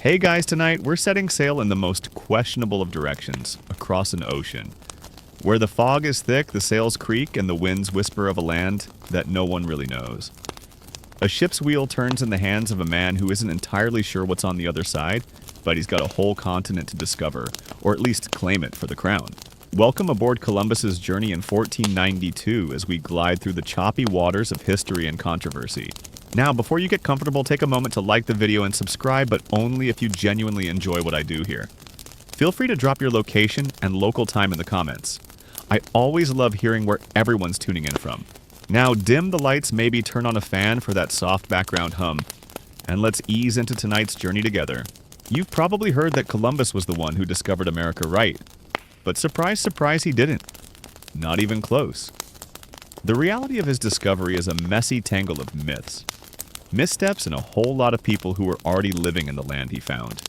Hey guys, tonight we're setting sail in the most questionable of directions, across an ocean. Where the fog is thick, the sails creak, and the winds whisper of a land that no one really knows. A ship's wheel turns in the hands of a man who isn't entirely sure what's on the other side, but he's got a whole continent to discover, or at least claim it for the crown. Welcome aboard Columbus's journey in 1492 as we glide through the choppy waters of history and controversy. Now, before you get comfortable, take a moment to like the video and subscribe, but only if you genuinely enjoy what I do here. Feel free to drop your location and local time in the comments. I always love hearing where everyone's tuning in from. Now, dim the lights, maybe turn on a fan for that soft background hum, and let's ease into tonight's journey together. You've probably heard that Columbus was the one who discovered America, right? But surprise, surprise, he didn't. Not even close. The reality of his discovery is a messy tangle of myths, missteps, and a whole lot of people who were already living in the land he found.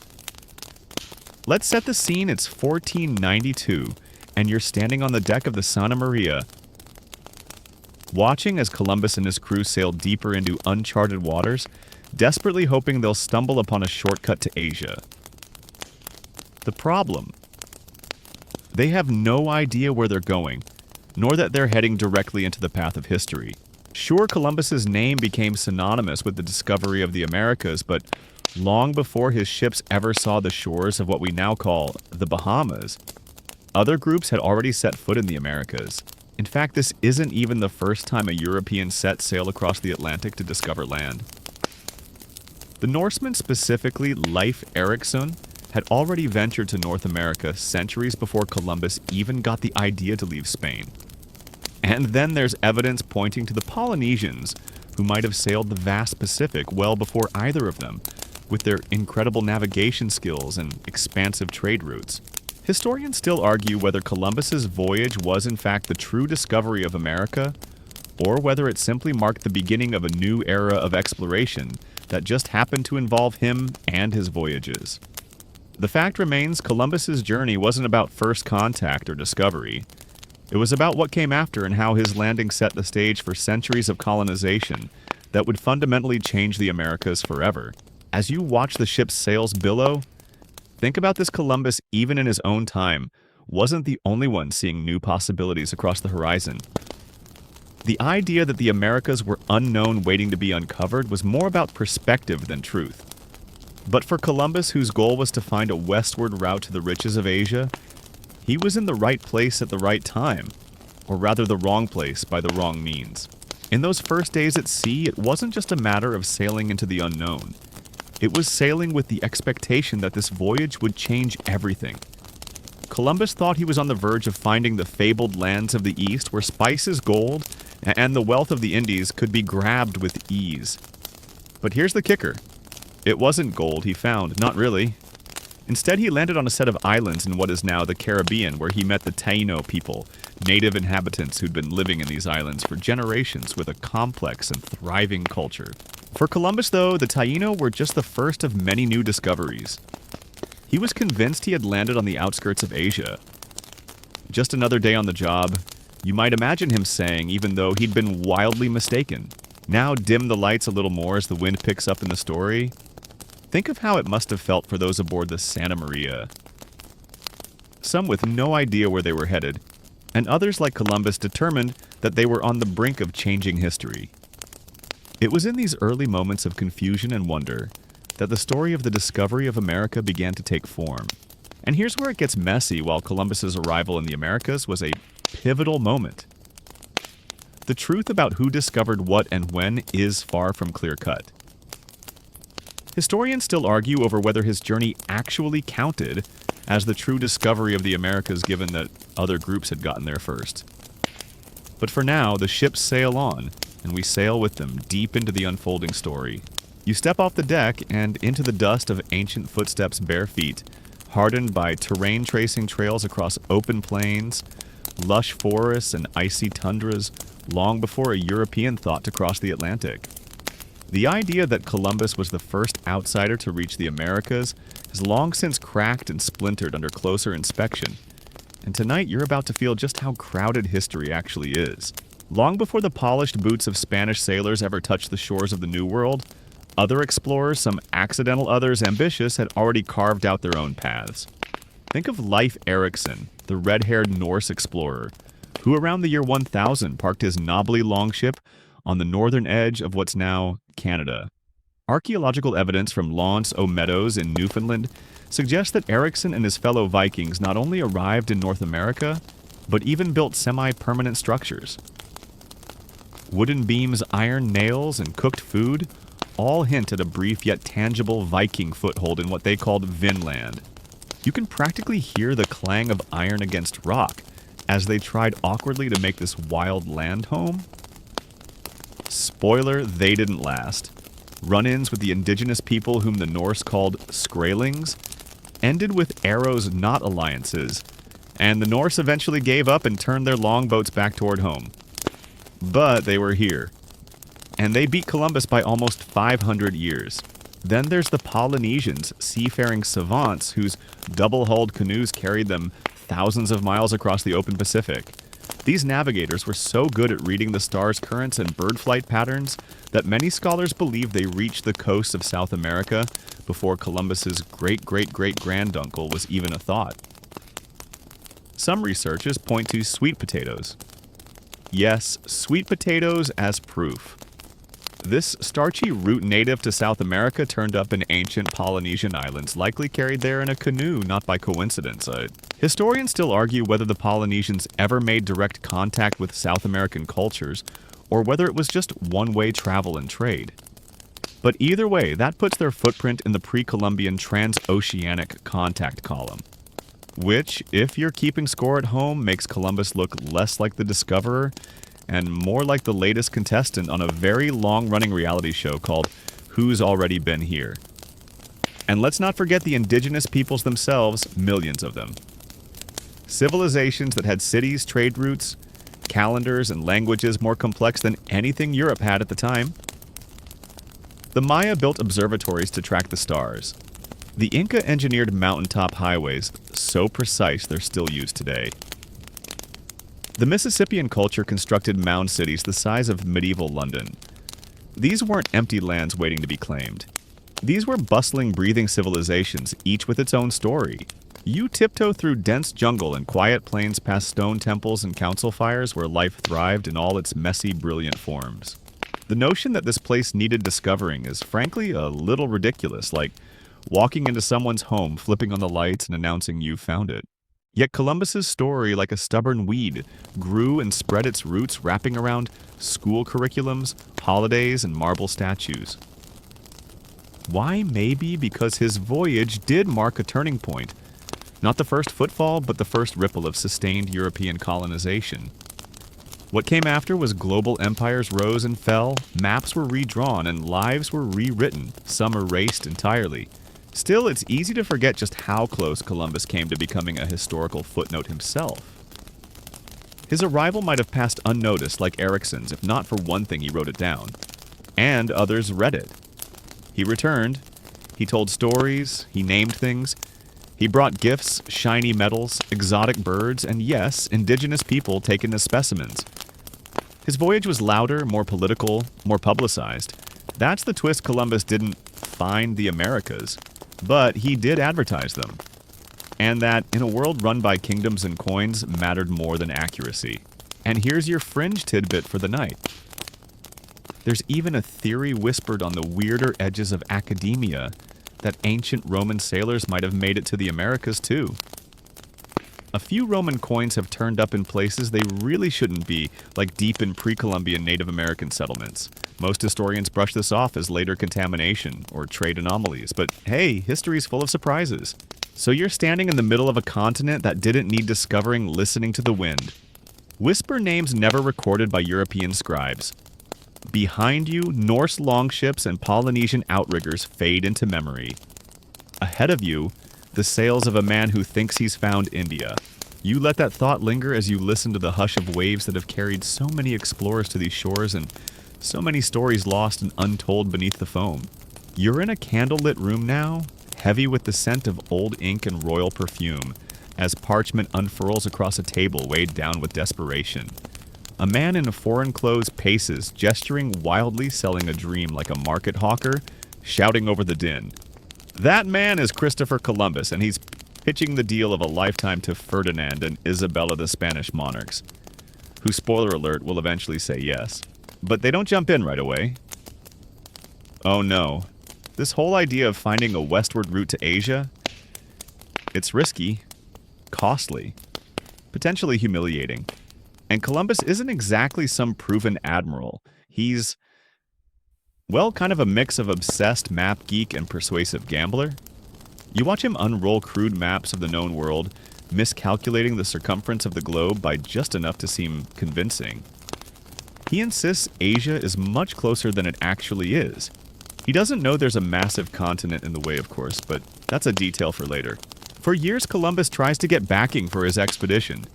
Let's set the scene. It's 1492, and you're standing on the deck of the Santa Maria, watching as Columbus and his crew sail deeper into uncharted waters, desperately hoping they'll stumble upon a shortcut to Asia. The problem: they have no idea where they're going, nor that they're heading directly into the path of history. Sure, Columbus's name became synonymous with the discovery of the Americas, but long before his ships ever saw the shores of what we now call the Bahamas, other groups had already set foot in the Americas. In fact, this isn't even the first time a European set sail across the Atlantic to discover land. The Norseman, specifically Leif Erikson, had already ventured to North America centuries before Columbus even got the idea to leave Spain. And then there's evidence pointing to the Polynesians, who might have sailed the vast Pacific well before either of them, with their incredible navigation skills and expansive trade routes. Historians still argue whether Columbus's voyage was in fact the true discovery of America, or whether it simply marked the beginning of a new era of exploration that just happened to involve him and his voyages. The fact remains, Columbus's journey wasn't about first contact or discovery. It was about what came after and how his landing set the stage for centuries of colonization that would fundamentally change the Americas forever. As you watch the ship's sails billow, think about this: Columbus, even in his own time, wasn't the only one seeing new possibilities across the horizon. The idea that the Americas were unknown waiting to be uncovered was more about perspective than truth. But for Columbus, whose goal was to find a westward route to the riches of Asia, he was in the right place at the right time, or rather the wrong place by the wrong means. In those first days at sea, it wasn't just a matter of sailing into the unknown. It was sailing with the expectation that this voyage would change everything. Columbus thought he was on the verge of finding the fabled lands of the East where spices, gold, and the wealth of the Indies could be grabbed with ease. But here's the kicker. It wasn't gold he found, not really. Instead, he landed on a set of islands in what is now the Caribbean, where he met the Taino people, native inhabitants who'd been living in these islands for generations with a complex and thriving culture. For Columbus, though, the Taino were just the first of many new discoveries. He was convinced he had landed on the outskirts of Asia. Just another day on the job, you might imagine him saying, even though he'd been wildly mistaken. Now dim the lights a little more as the wind picks up in the story. Think of how it must have felt for those aboard the Santa Maria. Some with no idea where they were headed, and others like Columbus determined that they were on the brink of changing history. It was in these early moments of confusion and wonder that the story of the discovery of America began to take form. And here's where it gets messy. While Columbus's arrival in the Americas was a pivotal moment, the truth about who discovered what and when is far from clear-cut. Historians still argue over whether his journey actually counted as the true discovery of the Americas, given that other groups had gotten there first. But for now, the ships sail on, and we sail with them deep into the unfolding story. You step off the deck and into the dust of ancient footsteps, bare feet, hardened by terrain tracing trails across open plains, lush forests, and icy tundras, long before a European thought to cross the Atlantic. The idea that Columbus was the first outsider to reach the Americas has long since cracked and splintered under closer inspection, and tonight you're about to feel just how crowded history actually is. Long before the polished boots of Spanish sailors ever touched the shores of the New World, Other explorers, some accidental others ambitious, had already carved out their own paths. Think of Leif Erikson, the red-haired Norse explorer, who around the year 1000 parked his knobbly longship on the northern edge of what's now Canada. Archaeological evidence from L'Anse aux Meadows in Newfoundland suggests that Erikson and his fellow Vikings not only arrived in North America, but even built semi-permanent structures. Wooden beams, iron nails, and cooked food all hint at a brief yet tangible Viking foothold in what they called Vinland. You can practically hear the clang of iron against rock as they tried awkwardly to make this wild land home. Spoiler, they didn't last. Run-ins with the indigenous people whom the Norse called Skraelings ended with arrows, not alliances, and the Norse eventually gave up and turned their longboats back toward home. But they were here, and they beat Columbus by almost 500 years. Then there's the Polynesians, seafaring savants whose double-hulled canoes carried them thousands of miles across the open Pacific. These navigators were so good at reading the stars' currents and bird flight patterns that many scholars believe they reached the coasts of South America before Columbus's great-great-great-granduncle was even a thought. Some researchers point to sweet potatoes. Yes, sweet potatoes as proof. This starchy root native to South America turned up in ancient Polynesian islands, likely carried there in a canoe, not by coincidence. Historians still argue whether the Polynesians ever made direct contact with South American cultures, or whether it was just one-way travel and trade. But either way, that puts their footprint in the pre-Columbian transoceanic contact column, which, if you're keeping score at home, makes Columbus look less like the discoverer and more like the latest contestant on a very long-running reality show called Who's Already Been Here. And let's not forget the indigenous peoples themselves, millions of them. Civilizations that had cities, trade routes, calendars, and languages more complex than anything Europe had at the time. The Maya built observatories to track the stars. The Inca engineered mountaintop highways so precise they're still used today. The Mississippian culture constructed mound cities the size of medieval London. These weren't empty lands waiting to be claimed. These were bustling, breathing civilizations, each with its own story. You tiptoe through dense jungle and quiet plains past stone temples and council fires where life thrived in all its messy, brilliant forms. The notion that this place needed discovering is frankly a little ridiculous, like walking into someone's home, flipping on the lights, and announcing you found it. Yet Columbus's story, like a stubborn weed, grew and spread its roots wrapping around school curriculums, holidays, and marble statues. Why? Maybe because his voyage did mark a turning point. Not the first footfall, but the first ripple of sustained European colonization. What came after was global empires rose and fell, maps were redrawn, and lives were rewritten, some erased entirely. Still, it's easy to forget just how close Columbus came to becoming a historical footnote himself. His arrival might have passed unnoticed like Erikson's, if not for one thing he wrote it down. And others read it. He returned. He told stories. He named things. He brought gifts, shiny metals, exotic birds, and yes, indigenous people taken as specimens. His voyage was louder, more political, more publicized. That's the twist. Columbus didn't find the Americas, but he did advertise them. And that, in a world run by kingdoms and coins, mattered more than accuracy. And here's your fringe tidbit for the night. There's even a theory whispered on the weirder edges of academia that ancient Roman sailors might have made it to the Americas too. A few Roman coins have turned up in places they really shouldn't be, like deep in pre-Columbian Native American settlements. Most historians brush this off as later contamination or trade anomalies, but hey, history's full of surprises. So you're standing in the middle of a continent that didn't need discovering, listening to the wind. Whisper names never recorded by European scribes. Behind you, Norse longships and Polynesian outriggers fade into memory. Ahead of you, the sails of a man who thinks he's found India. You let that thought linger as you listen to the hush of waves that have carried so many explorers to these shores and so many stories lost and untold beneath the foam. You're in a candlelit room now, heavy with the scent of old ink and royal perfume, as parchment unfurls across a table weighed down with desperation. A man in foreign clothes paces, gesturing wildly, selling a dream like a market hawker, shouting over the din. That man is Christopher Columbus, and he's pitching the deal of a lifetime to Ferdinand and Isabella, the Spanish monarchs, who, spoiler alert, will eventually say yes. But they don't jump in right away. Oh no. This whole idea of finding a westward route to Asia, it's risky, costly, potentially humiliating. And Columbus isn't exactly some proven admiral. He's, well, kind of a mix of obsessed map geek and persuasive gambler. You watch him unroll crude maps of the known world, miscalculating the circumference of the globe by just enough to seem convincing. He insists Asia is much closer than it actually is. He doesn't know there's a massive continent in the way, of course, but that's a detail for later. For years, Columbus tries to get backing for his expedition.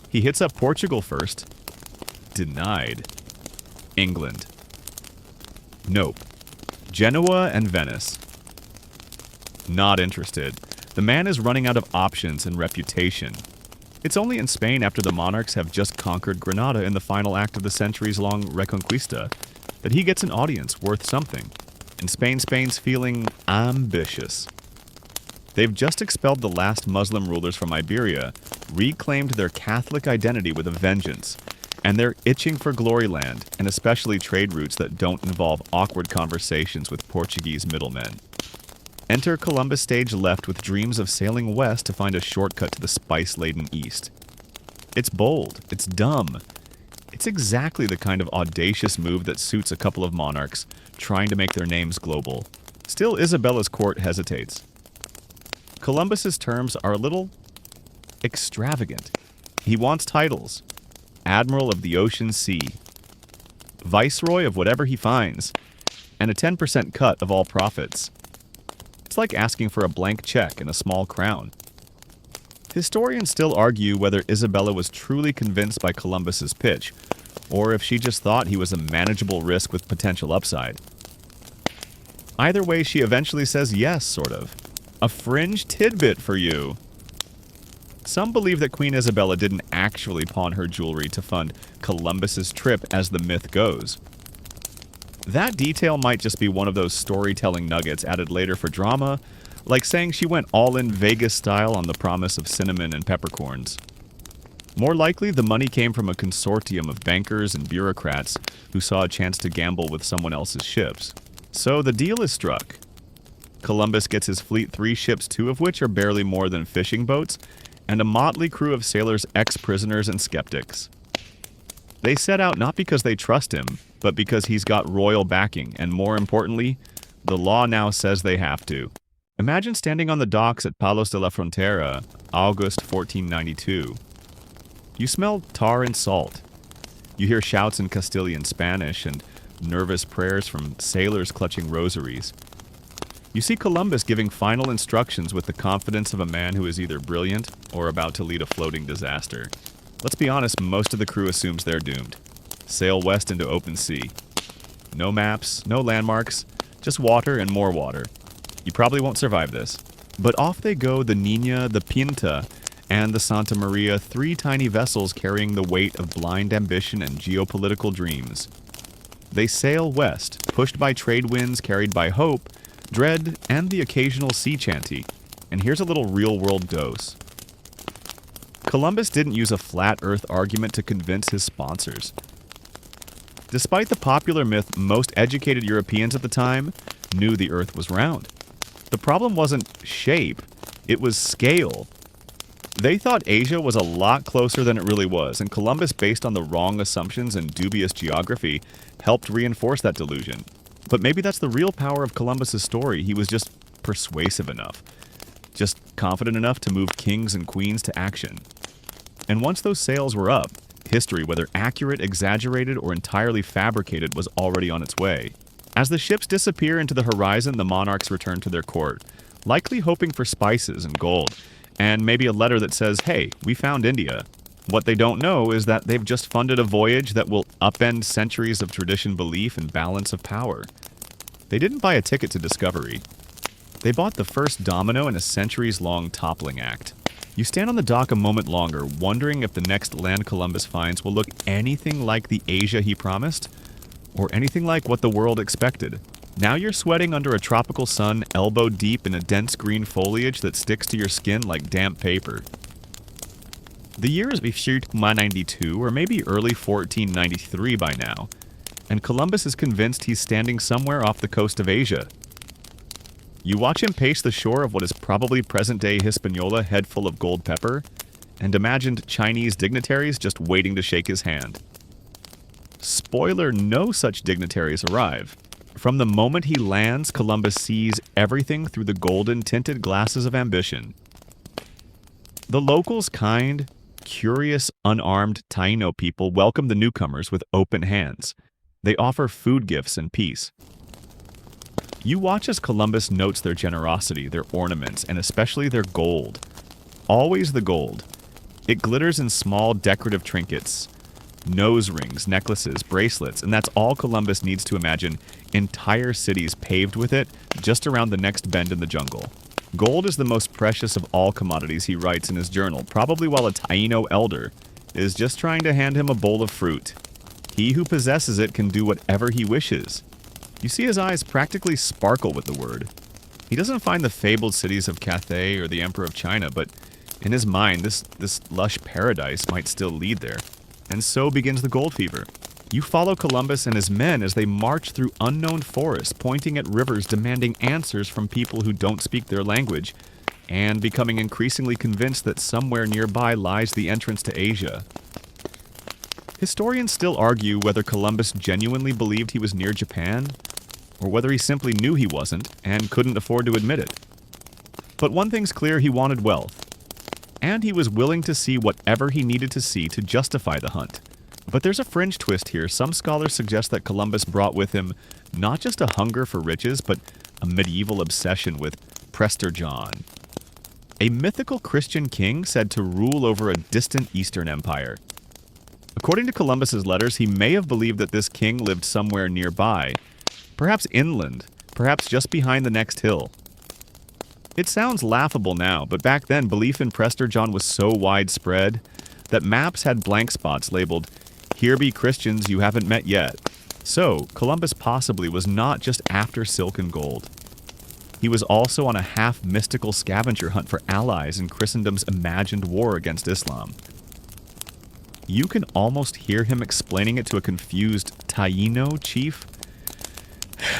He hits up Portugal first. Denied. England. Nope. Genoa and Venice. Not interested. The man is running out of options and reputation. It's only in Spain, after the monarchs have just conquered Granada in the final act of the centuries-long Reconquista, that he gets an audience worth something. In Spain, Spain's feeling ambitious. They've just expelled the last Muslim rulers from Iberia, reclaimed their Catholic identity with a vengeance, and they're itching for glory land, and especially trade routes that don't involve awkward conversations with Portuguese middlemen. Enter Columbus stage left with dreams of sailing west to find a shortcut to the spice-laden east. It's bold, it's dumb. It's exactly the kind of audacious move that suits a couple of monarchs trying to make their names global. Still, Isabella's court hesitates. Columbus's terms are a little extravagant. He wants titles. Admiral of the Ocean Sea. Viceroy of whatever he finds. And a 10% cut of all profits. It's like asking for a blank check and a small crown. Historians still argue whether Isabella was truly convinced by Columbus's pitch, or if she just thought he was a manageable risk with potential upside. Either way, she eventually says yes, sort of. A fringe tidbit for you. Some believe that Queen Isabella didn't actually pawn her jewelry to fund Columbus's trip, as the myth goes. That detail might just be one of those storytelling nuggets added later for drama, like saying she went all-in Vegas style on the promise of cinnamon and peppercorns. More likely, the money came from a consortium of bankers and bureaucrats who saw a chance to gamble with someone else's ships. So the deal is struck. Columbus gets his fleet 3 ships, 2 of which are barely more than fishing boats, and a motley crew of sailors, ex-prisoners, and skeptics. They set out not because they trust him, but because he's got royal backing, and more importantly, the law now says they have to. Imagine standing on the docks at Palos de la Frontera, August 1492. You smell tar and salt. You hear shouts in Castilian Spanish and nervous prayers from sailors clutching rosaries. You see Columbus giving final instructions with the confidence of a man who is either brilliant or about to lead a floating disaster. Let's be honest, most of the crew assumes they're doomed. Sail west into open sea. No maps, no landmarks, just water and more water. You probably won't survive this. But off they go, the Nina, the Pinta, and the Santa Maria, 3 tiny vessels carrying the weight of blind ambition and geopolitical dreams. They sail west, pushed by trade winds, carried by hope, dread, and the occasional sea chanty. And here's a little real-world dose. Columbus didn't use a flat earth argument to convince his sponsors. Despite the popular myth, most educated Europeans at the time knew the earth was round. The problem wasn't shape, it was scale. They thought Asia was a lot closer than it really was, and Columbus, based on the wrong assumptions and dubious geography, helped reinforce that delusion. But maybe that's the real power of Columbus's story. He was just persuasive enough. Just confident enough to move kings and queens to action. And once those sails were up, history, whether accurate, exaggerated, or entirely fabricated, was already on its way. As the ships disappear into the horizon, the monarchs return to their court, likely hoping for spices and gold, and maybe a letter that says, hey, we found India. What they don't know is that they've just funded a voyage that will upend centuries of tradition, belief, and balance of power. They didn't buy a ticket to discovery. They bought the first domino in a centuries-long toppling act. You stand on the dock a moment longer, wondering if the next land Columbus finds will look anything like the Asia he promised, or anything like what the world expected. Now you're sweating under a tropical sun, elbow deep in a dense green foliage that sticks to your skin like damp paper. The year is 1592 or maybe early 1493 by now, and Columbus is convinced he's standing somewhere off the coast of Asia. You watch him pace the shore of what is probably present-day Hispaniola head full of gold pepper, and imagined Chinese dignitaries just waiting to shake his hand. Spoiler, no such dignitaries arrive. From the moment he lands, Columbus sees everything through the golden-tinted glasses of ambition. The locals' kind, curious, unarmed Taino people welcome the newcomers with open hands. They offer food gifts and peace. You watch as Columbus notes their generosity, their ornaments, and especially their gold. Always the gold. It glitters in small decorative trinkets, nose rings, necklaces, bracelets, and that's all Columbus needs to imagine entire cities paved with it just around the next bend in the jungle. Gold is the most precious of all commodities, he writes in his journal, probably while a Taino elder is just trying to hand him a bowl of fruit. He who possesses it can do whatever he wishes. You see his eyes practically sparkle with the word. He doesn't find the fabled cities of Cathay or the Emperor of China, but in his mind, this lush paradise might still lead there. And so begins the gold fever. You follow Columbus and his men as they march through unknown forests, pointing at rivers, demanding answers from people who don't speak their language, and becoming increasingly convinced that somewhere nearby lies the entrance to Asia. Historians still argue whether Columbus genuinely believed he was near Japan, or whether he simply knew he wasn't and couldn't afford to admit it. But one thing's clear, he wanted wealth. And he was willing to see whatever he needed to see to justify the hunt. But there's a fringe twist here. Some scholars suggest that Columbus brought with him not just a hunger for riches, but a medieval obsession with Prester John, a mythical Christian king said to rule over a distant Eastern empire. According to Columbus's letters, he may have believed that this king lived somewhere nearby, perhaps inland, perhaps just behind the next hill. It sounds laughable now, but back then belief in Prester John was so widespread that maps had blank spots labeled, "Here be Christians you haven't met yet." So, Columbus possibly was not just after silk and gold. He was also on a half-mystical scavenger hunt for allies in Christendom's imagined war against Islam. You can almost hear him explaining it to a confused Taino chief.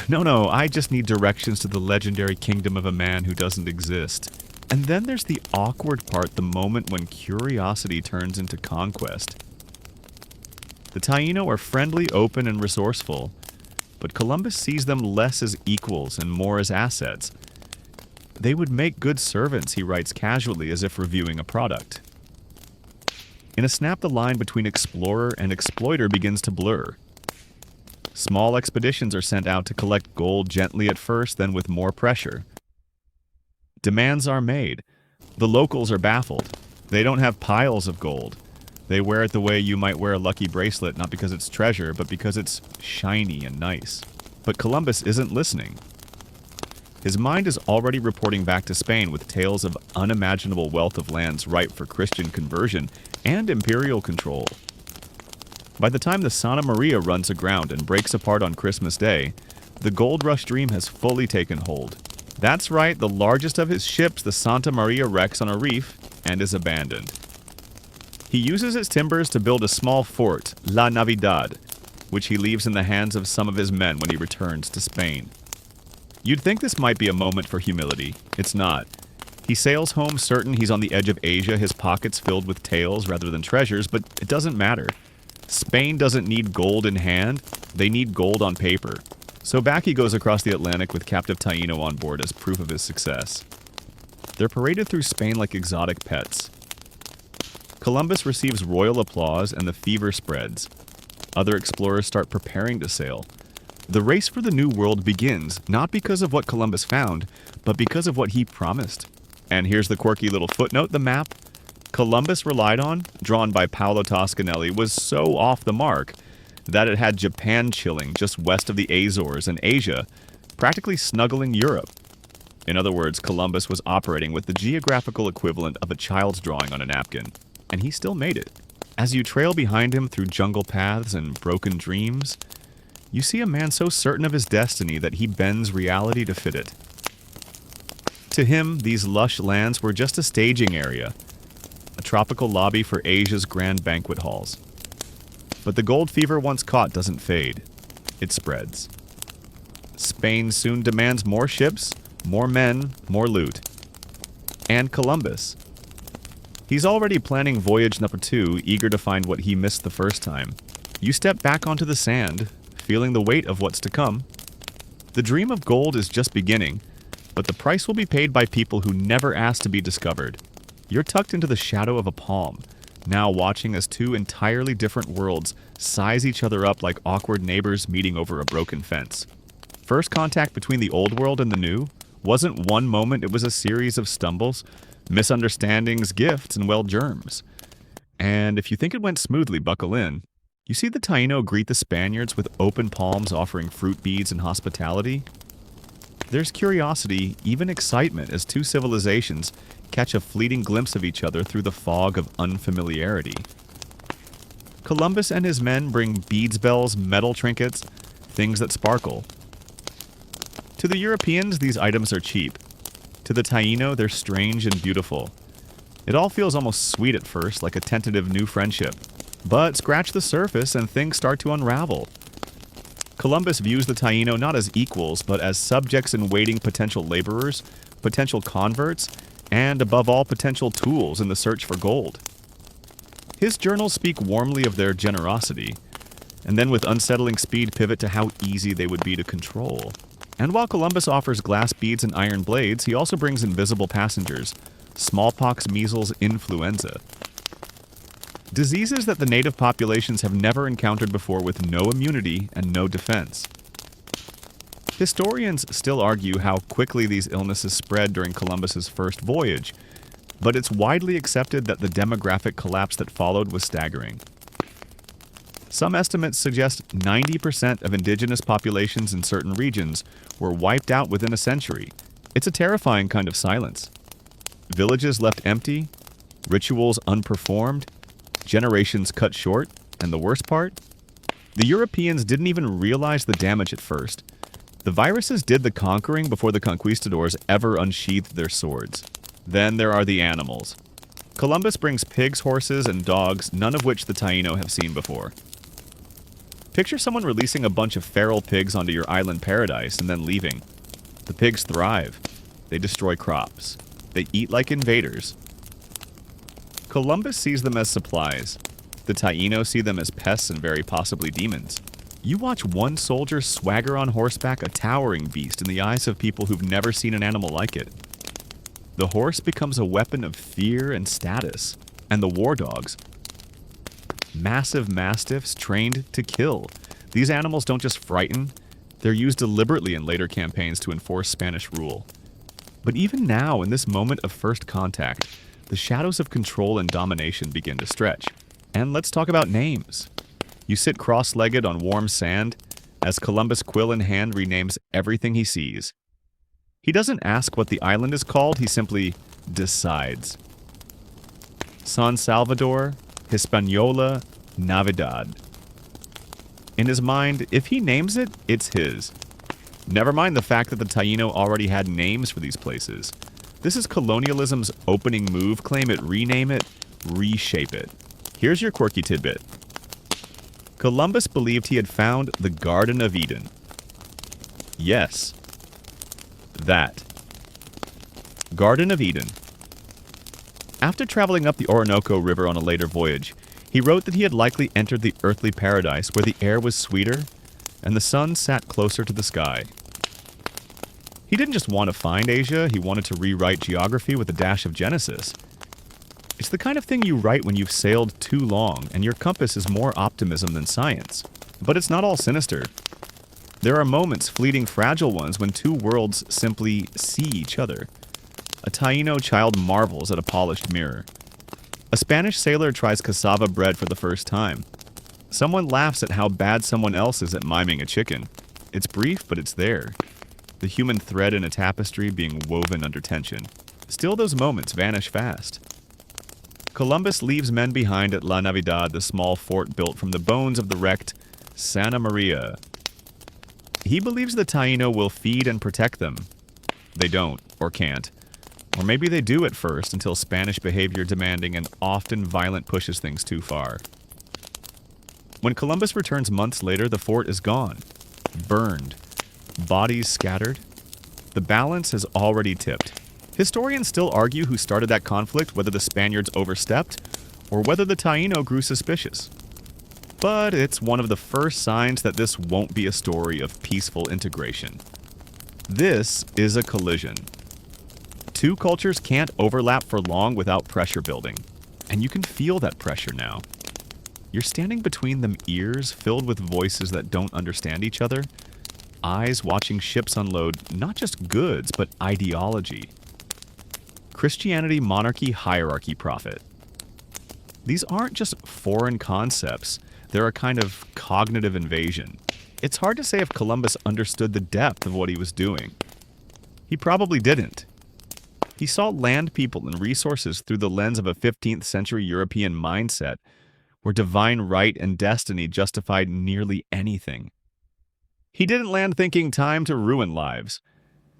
No, I just need directions to the legendary kingdom of a man who doesn't exist. And then there's the awkward part, the moment when curiosity turns into conquest. The Taino are friendly, open, and resourceful, but Columbus sees them less as equals and more as assets. They would make good servants, he writes casually as if reviewing a product. In a snap, the line between explorer and exploiter begins to blur. Small expeditions are sent out to collect gold gently at first, then with more pressure. Demands are made. The locals are baffled. They don't have piles of gold. They wear it the way you might wear a lucky bracelet, not because it's treasure, but because it's shiny and nice. But Columbus isn't listening. His mind is already reporting back to Spain with tales of unimaginable wealth of lands ripe for Christian conversion and imperial control. By the time the Santa Maria runs aground and breaks apart on Christmas Day, the gold rush dream has fully taken hold. That's right, the largest of his ships, the Santa Maria, wrecks on a reef and is abandoned. He uses its timbers to build a small fort, La Navidad, which he leaves in the hands of some of his men when he returns to Spain. You'd think this might be a moment for humility. It's not. He sails home certain he's on the edge of Asia, his pockets filled with tales rather than treasures, but it doesn't matter. Spain doesn't need gold in hand, they need gold on paper. So back he goes across the Atlantic with captive Taino on board as proof of his success. They're paraded through Spain like exotic pets. Columbus receives royal applause and the fever spreads. Other explorers start preparing to sail. The race for the New World begins, not because of what Columbus found, but because of what he promised. And here's the quirky little footnote: the map Columbus relied on, drawn by Paolo Toscanelli, was so off the mark that it had Japan chilling just west of the Azores and Asia, practically snuggling Europe. In other words, Columbus was operating with the geographical equivalent of a child's drawing on a napkin, and he still made it. As you trail behind him through jungle paths and broken dreams, you see a man so certain of his destiny that he bends reality to fit it. To him, these lush lands were just a staging area, a tropical lobby for Asia's grand banquet halls. But the gold fever once caught doesn't fade. It spreads. Spain soon demands more ships, more men, more loot. And Columbus. He's already planning voyage number 2, eager to find what he missed the first time. You step back onto the sand, feeling the weight of what's to come. The dream of gold is just beginning, but the price will be paid by people who never asked to be discovered. You're tucked into the shadow of a palm, now watching as two entirely different worlds size each other up like awkward neighbors meeting over a broken fence. First contact between the old world and the new wasn't one moment, it was a series of stumbles, misunderstandings, gifts, and, well, germs. And if you think it went smoothly, buckle in. You see the Taino greet the Spaniards with open palms offering fruit beads and hospitality? There's curiosity, even excitement, as two civilizations catch a fleeting glimpse of each other through the fog of unfamiliarity. Columbus and his men bring beads bells, metal trinkets, things that sparkle. To the Europeans, these items are cheap. To the Taino, they're strange and beautiful. It all feels almost sweet at first, like a tentative new friendship. But scratch the surface and things start to unravel. Columbus views the Taino not as equals, but as subjects in waiting, potential laborers, potential converts, and above all, potential tools in the search for gold. His journals speak warmly of their generosity, and then with unsettling speed pivot to how easy they would be to control. And while Columbus offers glass beads and iron blades, he also brings invisible passengers: smallpox, measles, influenza. Diseases that the native populations have never encountered before, with no immunity and no defense. Historians still argue how quickly these illnesses spread during Columbus's first voyage, but it's widely accepted that the demographic collapse that followed was staggering. Some estimates suggest 90% of indigenous populations in certain regions were wiped out within a century. It's a terrifying kind of silence. Villages left empty, rituals unperformed, generations cut short, and the worst part? The Europeans didn't even realize the damage at first. The viruses did the conquering before the conquistadors ever unsheathed their swords. Then there are the animals. Columbus brings pigs, horses, and dogs, none of which the Taino have seen before. Picture someone releasing a bunch of feral pigs onto your island paradise and then leaving. The pigs thrive. They destroy crops. They eat like invaders. Columbus sees them as supplies. The Taino see them as pests and very possibly demons. You watch one soldier swagger on horseback, a towering beast in the eyes of people who've never seen an animal like it. The horse becomes a weapon of fear and status, and the war dogs. Massive mastiffs trained to kill. These animals don't just frighten, they're used deliberately in later campaigns to enforce Spanish rule. But even now, in this moment of first contact, the shadows of control and domination begin to stretch. And let's talk about names. You sit cross-legged on warm sand as Columbus, quill in hand, renames everything he sees. He doesn't ask what the island is called, he simply decides. San Salvador, Hispaniola, Navidad. In his mind, if he names it, it's his. Never mind the fact that the Taino already had names for these places. This is colonialism's opening move: claim it, rename it, reshape it. Here's your quirky tidbit. Columbus believed he had found the Garden of Eden. Yes. That. Garden of Eden. After traveling up the Orinoco River on a later voyage, he wrote that he had likely entered the earthly paradise where the air was sweeter and the sun sat closer to the sky. He didn't just want to find Asia, he wanted to rewrite geography with a dash of Genesis. It's the kind of thing you write when you've sailed too long and your compass is more optimism than science. But it's not all sinister. There are moments, fleeting, fragile ones, when two worlds simply see each other. A Taino child marvels at a polished mirror. A Spanish sailor tries cassava bread for the first time. Someone laughs at how bad someone else is at miming a chicken. It's brief, but it's there. The human thread in a tapestry being woven under tension. Still, those moments vanish fast. Columbus leaves men behind at La Navidad, the small fort built from the bones of the wrecked Santa Maria. He believes the Taino will feed and protect them. They don't, or can't. Or maybe they do at first until Spanish behavior demanding and often violent pushes things too far. When Columbus returns months later, the fort is gone. Burned. Bodies scattered. The balance has already tipped. Historians still argue who started that conflict, whether the Spaniards overstepped or whether the Taino grew suspicious. But it's one of the first signs that this won't be a story of peaceful integration. This is a collision. Two cultures can't overlap for long without pressure building, and you can feel that pressure now. You're standing between them, ears filled with voices that don't understand each other, eyes watching ships unload not just goods, but ideology. Christianity, monarchy, hierarchy, profit. These aren't just foreign concepts, they're a kind of cognitive invasion. It's hard to say if Columbus understood the depth of what he was doing. He probably didn't. He saw land, people, and resources through the lens of a 15th century European mindset, where divine right and destiny justified nearly anything. He didn't land thinking time to ruin lives,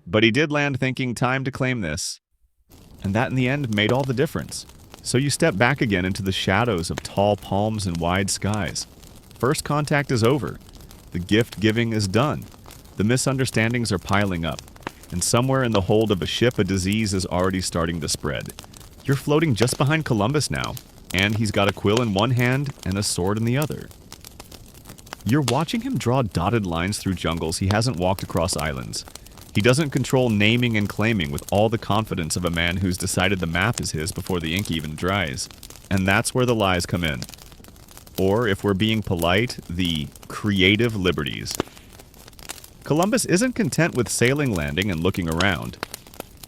but he did land thinking time to claim this. And that in the end made all the difference. So you step back again into the shadows of tall palms and wide skies. First contact is over. The gift giving is done. The misunderstandings are piling up. And somewhere in the hold of a ship, a disease is already starting to spread. You're floating just behind Columbus now, and he's got a quill in one hand and a sword in the other. You're watching him draw dotted lines through jungles he hasn't walked across islands. He doesn't control naming and claiming with all the confidence of a man who's decided the map is his before the ink even dries. And that's where the lies come in. Or, if we're being polite, the creative liberties. Columbus isn't content with sailing, landing, and looking around.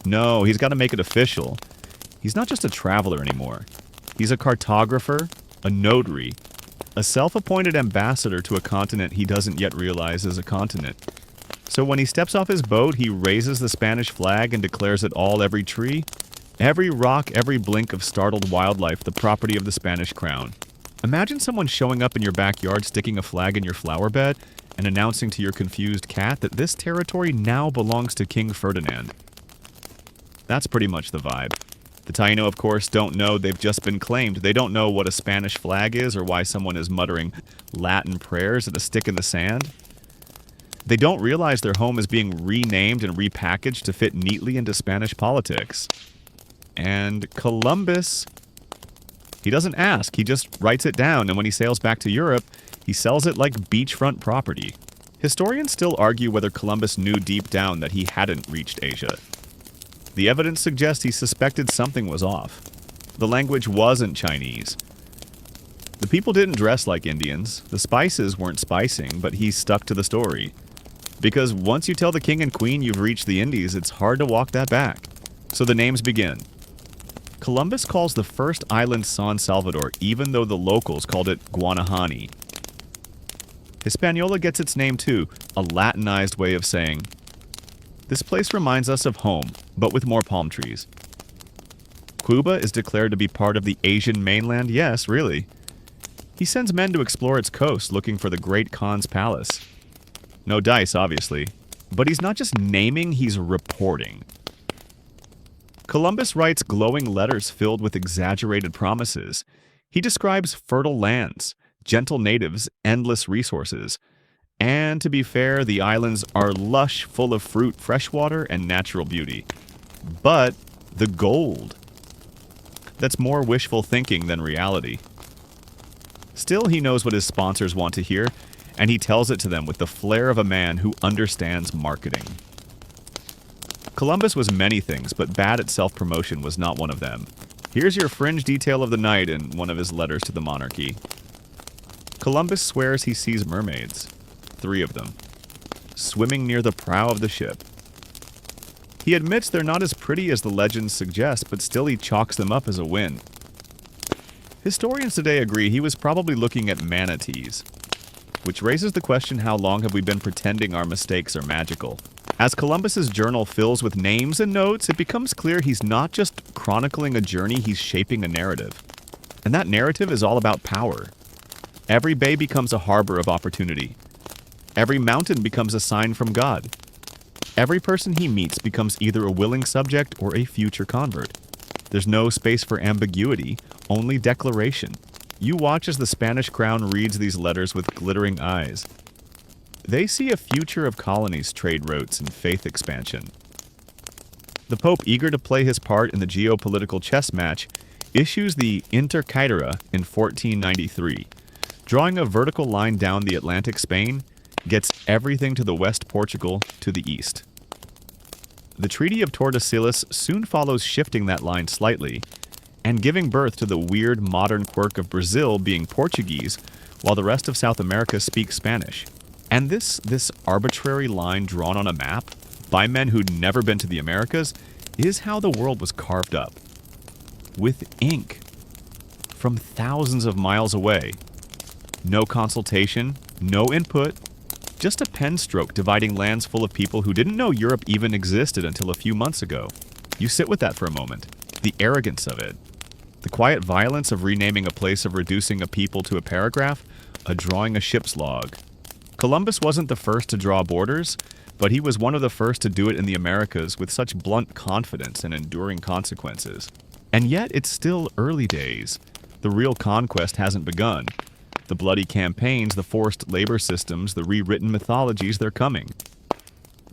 No, he's got to make it official. He's not just a traveler anymore. He's a cartographer, a notary, a self-appointed ambassador to a continent he doesn't yet realize is a continent. So when he steps off his boat, he raises the Spanish flag and declares it all, every tree, every rock, every blink of startled wildlife the property of the Spanish crown. Imagine someone showing up in your backyard, sticking a flag in your flower bed, and announcing to your confused cat that this territory now belongs to King Ferdinand. That's pretty much the vibe. The Taino, of course, don't know they've just been claimed. They don't know what a Spanish flag is or why someone is muttering Latin prayers at a stick in the sand. They don't realize their home is being renamed and repackaged to fit neatly into Spanish politics. And Columbus, he doesn't ask, he just writes it down, and when he sails back to Europe, he sells it like beachfront property. Historians still argue whether Columbus knew deep down that he hadn't reached Asia. The evidence suggests he suspected something was off. The language wasn't Chinese. The people didn't dress like Indians. The spices weren't spicing, but he stuck to the story. Because once you tell the king and queen you've reached the Indies, it's hard to walk that back. So the names begin. Columbus calls the first island San Salvador, even though the locals called it Guanahani. Hispaniola gets its name too, a Latinized way of saying, this place reminds us of home, but with more palm trees. Cuba is declared to be part of the Asian mainland, yes, really. He sends men to explore its coast looking for the Great Khan's palace. No dice, obviously, but he's not just naming, he's reporting. Columbus writes glowing letters filled with exaggerated promises. He describes fertile lands, gentle natives, endless resources. And to be fair, the islands are lush, full of fruit, freshwater, and natural beauty. But the gold. That's more wishful thinking than reality. Still, he knows what his sponsors want to hear, and he tells it to them with the flair of a man who understands marketing. Columbus was many things, but bad at self-promotion was not one of them. Here's your fringe detail of the night in one of his letters to the monarchy. Columbus swears he sees mermaids. 3 of them, swimming near the prow of the ship. He admits they're not as pretty as the legends suggest, but still he chalks them up as a win. Historians today agree he was probably looking at manatees, which raises the question, how long have we been pretending our mistakes are magical? As Columbus's journal fills with names and notes, it becomes clear he's not just chronicling a journey, he's shaping a narrative. And that narrative is all about power. Every bay becomes a harbor of opportunity. Every mountain becomes a sign from God. Every person he meets becomes either a willing subject or a future convert. There's no space for ambiguity, only declaration. You watch as the Spanish crown reads these letters with glittering eyes. They see a future of colonies, trade routes, and faith expansion. The Pope, eager to play his part in the geopolitical chess match, issues the Inter Caetera in 1493. Drawing a vertical line down the Atlantic Spain, gets everything to the west Portugal to the east. The Treaty of Tordesillas soon follows, shifting that line slightly, and giving birth to the weird modern quirk of Brazil being Portuguese, while the rest of South America speaks Spanish. And this arbitrary line drawn on a map, by men who'd never been to the Americas, is how the world was carved up. With ink. From thousands of miles away. No consultation, no input, just a pen stroke dividing lands full of people who didn't know Europe even existed until a few months ago. You sit with that for a moment. The arrogance of it. The quiet violence of renaming a place, of reducing a people to a paragraph, a drawing a ship's log. Columbus wasn't the first to draw borders, but he was one of the first to do it in the Americas with such blunt confidence and enduring consequences. And yet it's still early days. The real conquest hasn't begun. The bloody campaigns, the forced labor systems, the rewritten mythologies, they're coming.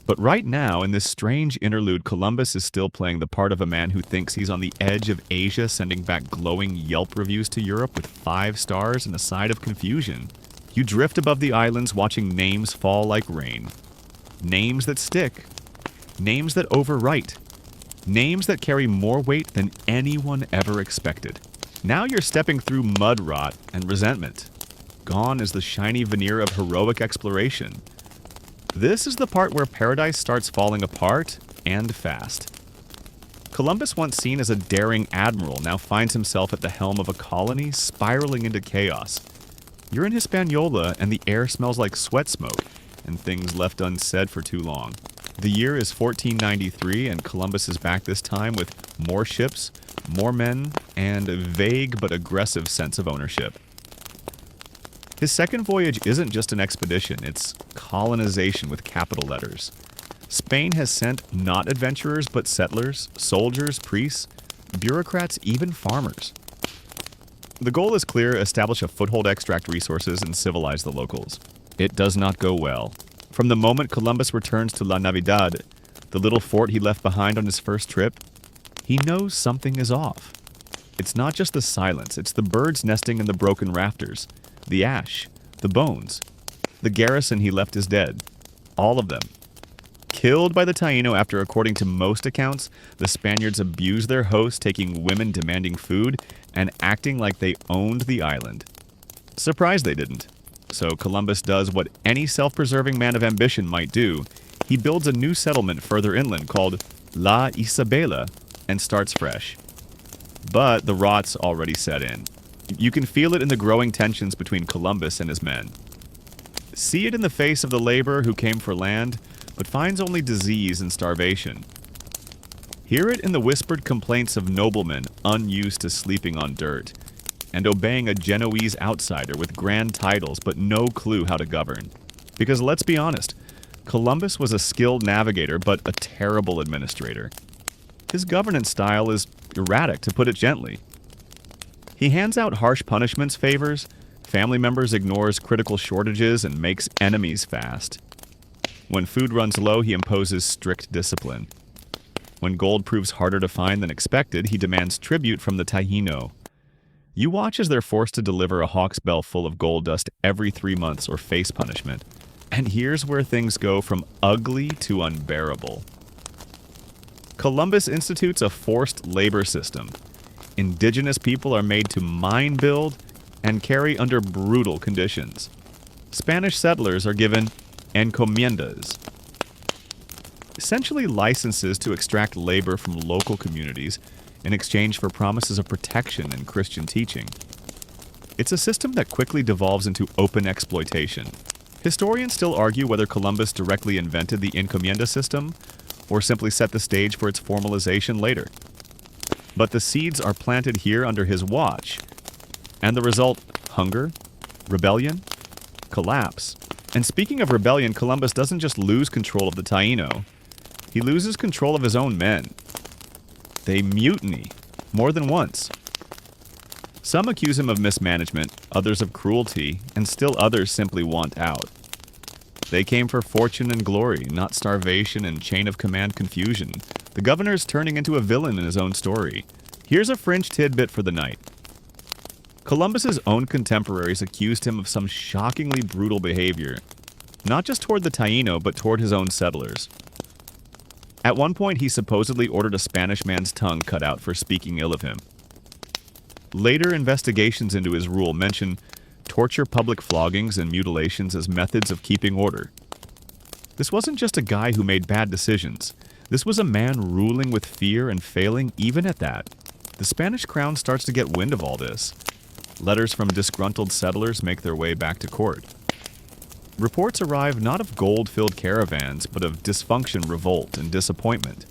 But right now, in this strange interlude, Columbus is still playing the part of a man who thinks he's on the edge of Asia, sending back glowing Yelp reviews to Europe with 5 stars and a side of confusion. You drift above the islands, watching names fall like rain. Names that stick. Names that overwrite. Names that carry more weight than anyone ever expected. Now you're stepping through mud rot and resentment. Gone is the shiny veneer of heroic exploration. This is the part where paradise starts falling apart, and fast. Columbus, once seen as a daring admiral, now finds himself at the helm of a colony spiraling into chaos. You're in Hispaniola, and the air smells like sweat smoke, and things left unsaid for too long. The year is 1493, and Columbus is back this time with more ships, more men, and a vague but aggressive sense of ownership. His second voyage isn't just an expedition, it's colonization with capital letters. Spain has sent not adventurers but settlers, soldiers, priests, bureaucrats, even farmers. The goal is clear: establish a foothold, extract resources, and civilize the locals. It does not go well. From the moment Columbus returns to La Navidad, the little fort he left behind on his first trip, he knows something is off. It's not just the silence, it's the birds nesting in the broken rafters, the ash, the bones. The garrison he left is dead. All of them. Killed by the Taino after, according to most accounts, the Spaniards abused their host, taking women, demanding food, and acting like they owned the island. Surprised they didn't. So Columbus does what any self-preserving man of ambition might do. He builds a new settlement further inland called La Isabela and starts fresh. But the rot's already set in. You can feel it in the growing tensions between Columbus and his men. See it in the face of the laborer who came for land, but finds only disease and starvation. Hear it in the whispered complaints of noblemen unused to sleeping on dirt, and obeying a Genoese outsider with grand titles but no clue how to govern. Because let's be honest, Columbus was a skilled navigator but a terrible administrator. His governance style is erratic, to put it gently. He hands out harsh punishments, favors family members, ignores critical shortages, and makes enemies fast. When food runs low, he imposes strict discipline. When gold proves harder to find than expected, he demands tribute from the Taino. You watch as they're forced to deliver a hawk's bell full of gold dust every 3 months or face punishment. And here's where things go from ugly to unbearable. Columbus institutes a forced labor system. Indigenous people are made to mine build and carry under brutal conditions. Spanish settlers are given encomiendas, essentially licenses to extract labor from local communities in exchange for promises of protection and Christian teaching. It's a system that quickly devolves into open exploitation. Historians still argue whether Columbus directly invented the encomienda system or simply set the stage for its formalization later. But the seeds are planted here under his watch, and the result: hunger, rebellion, collapse. And speaking of rebellion, Columbus doesn't just lose control of the Taino, he loses control of his own men. They mutiny, more than once. Some accuse him of mismanagement, others of cruelty, and still others simply want out. They came for fortune and glory, not starvation and chain of command confusion. The governor's turning into a villain in his own story. Here's a fringe tidbit for the night. Columbus's own contemporaries accused him of some shockingly brutal behavior, not just toward the Taino, but toward his own settlers. At one point, he supposedly ordered a Spanish man's tongue cut out for speaking ill of him. Later investigations into his rule mention torture, public floggings, and mutilations as methods of keeping order. This wasn't just a guy who made bad decisions. This was a man ruling with fear and failing even at that. The Spanish crown starts to get wind of all this. Letters from disgruntled settlers make their way back to court. Reports arrive not of gold-filled caravans, but of dysfunction, revolt, and disappointment.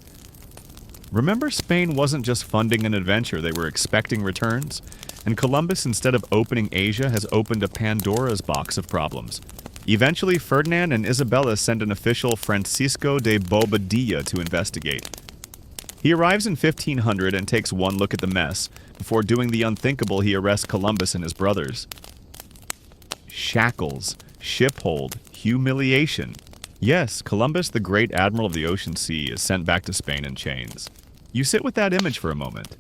Remember, Spain wasn't just funding an adventure, they were expecting returns. And Columbus, instead of opening Asia, has opened a Pandora's box of problems. Eventually, Ferdinand and Isabella send an official, Francisco de Bobadilla, to investigate. He arrives in 1500 and takes one look at the mess. Before doing the unthinkable, he arrests Columbus and his brothers. Shackles, shiphold, humiliation. Yes, Columbus, the great admiral of the ocean sea, is sent back to Spain in chains. You sit with that image for a moment.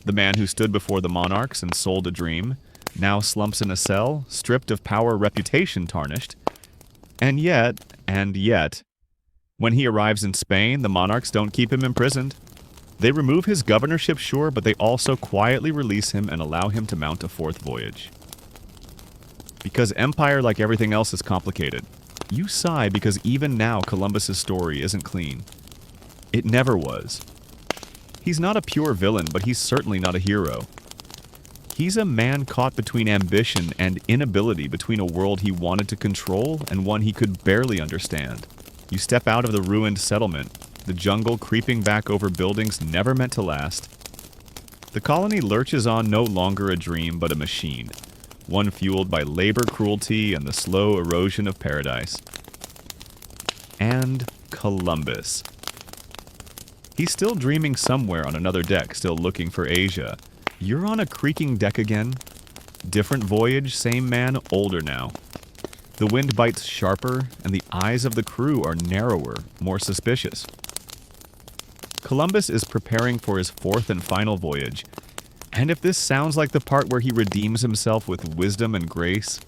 The man who stood before the monarchs and sold a dream, now slumps in a cell, stripped of power, reputation tarnished. And yet, when he arrives in Spain, the monarchs don't keep him imprisoned. They remove his governorship, sure, but they also quietly release him and allow him to mount a fourth voyage. Because empire, like everything else, is complicated. You sigh because even now Columbus's story isn't clean. It never was. He's not a pure villain, but he's certainly not a hero. He's a man caught between ambition and inability, between a world he wanted to control and one he could barely understand. You step out of the ruined settlement, the jungle creeping back over buildings never meant to last. The colony lurches on, no longer a dream but a machine, one fueled by labor cruelty and the slow erosion of paradise. And Columbus. He's still dreaming somewhere on another deck, still looking for Asia. You're on a creaking deck again. Different voyage, same man, older now. The wind bites sharper, and the eyes of the crew are narrower, more suspicious. Columbus is preparing for his fourth and final voyage, and if this sounds like the part where he redeems himself with wisdom and grace,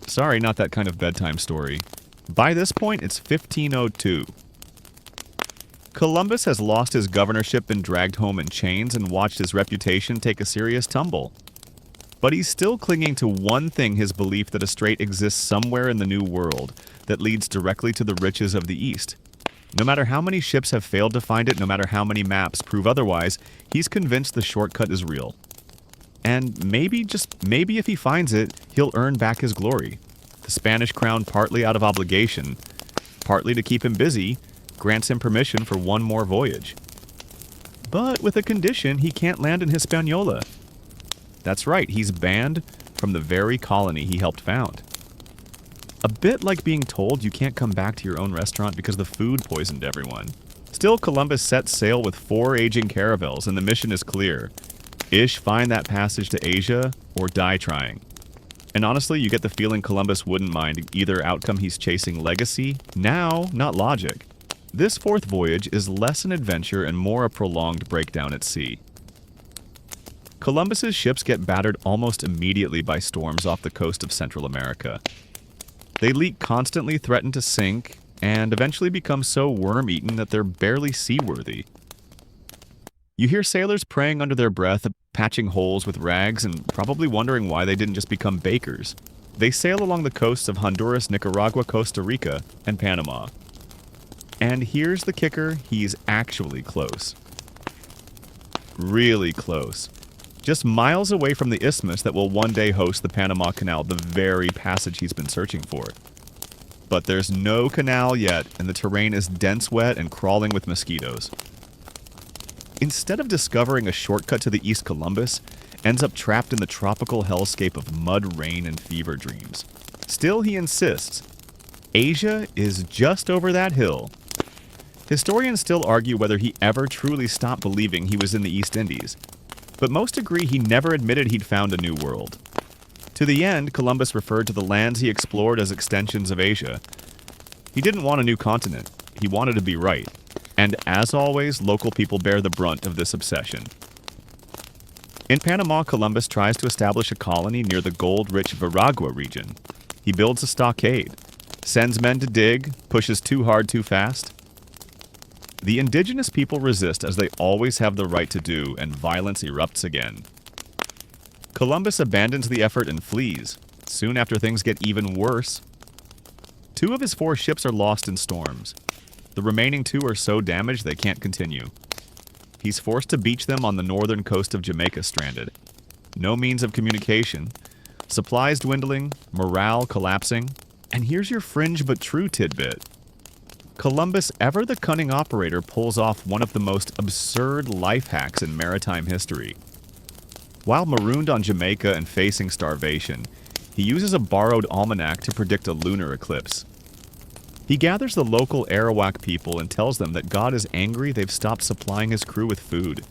sorry, not that kind of bedtime story. By this point, it's 1502. Columbus has lost his governorship, been dragged home in chains, and watched his reputation take a serious tumble. But he's still clinging to one thing, his belief that a strait exists somewhere in the New World that leads directly to the riches of the East. No matter how many ships have failed to find it, no matter how many maps prove otherwise, he's convinced the shortcut is real. And maybe, just maybe if he finds it, he'll earn back his glory. The Spanish crown, partly out of obligation, partly to keep him busy, grants him permission for one more voyage. But with a condition: he can't land in Hispaniola. That's right, he's banned from the very colony he helped found. A bit like being told you can't come back to your own restaurant because the food poisoned everyone. Still, Columbus sets sail with 4 aging caravels, and the mission is clear. Find that passage to Asia, or die trying. And honestly, you get the feeling Columbus wouldn't mind either outcome. He's chasing legacy, now, not logic. This fourth voyage is less an adventure and more a prolonged breakdown at sea. Columbus's ships get battered almost immediately by storms off the coast of Central America. They leak constantly, threaten to sink, and eventually become so worm-eaten that they're barely seaworthy. You hear sailors praying under their breath, patching holes with rags, and probably wondering why they didn't just become bakers. They sail along the coasts of Honduras, Nicaragua, Costa Rica, and Panama. And here's the kicker: he's actually close. Really close. Just miles away from the isthmus that will one day host the Panama Canal, the very passage he's been searching for. But there's no canal yet, and the terrain is dense, wet, and crawling with mosquitoes. Instead of discovering a shortcut to the East, Columbus ends up trapped in the tropical hellscape of mud, rain, and fever dreams. Still, he insists, Asia is just over that hill. Historians still argue whether he ever truly stopped believing he was in the East Indies, but most agree he never admitted he'd found a new world. To the end, Columbus referred to the lands he explored as extensions of Asia. He didn't want a new continent. He wanted to be right. And as always, local people bear the brunt of this obsession. In Panama, Columbus tries to establish a colony near the gold-rich Veragua region. He builds a stockade, sends men to dig, pushes too hard too fast. The indigenous people resist, as they always have the right to do, and violence erupts again. Columbus abandons the effort and flees. Soon after, things get even worse. 2 of his 4 ships are lost in storms. The remaining 2 are so damaged they can't continue. He's forced to beach them on the northern coast of Jamaica stranded. No means of communication. Supplies dwindling, morale collapsing. And here's your fringe but true tidbit. Columbus, ever the cunning operator, pulls off one of the most absurd life hacks in maritime history. While marooned on Jamaica and facing starvation, he uses a borrowed almanac to predict a lunar eclipse. He gathers the local Arawak people and tells them that God is angry they've stopped supplying his crew with food.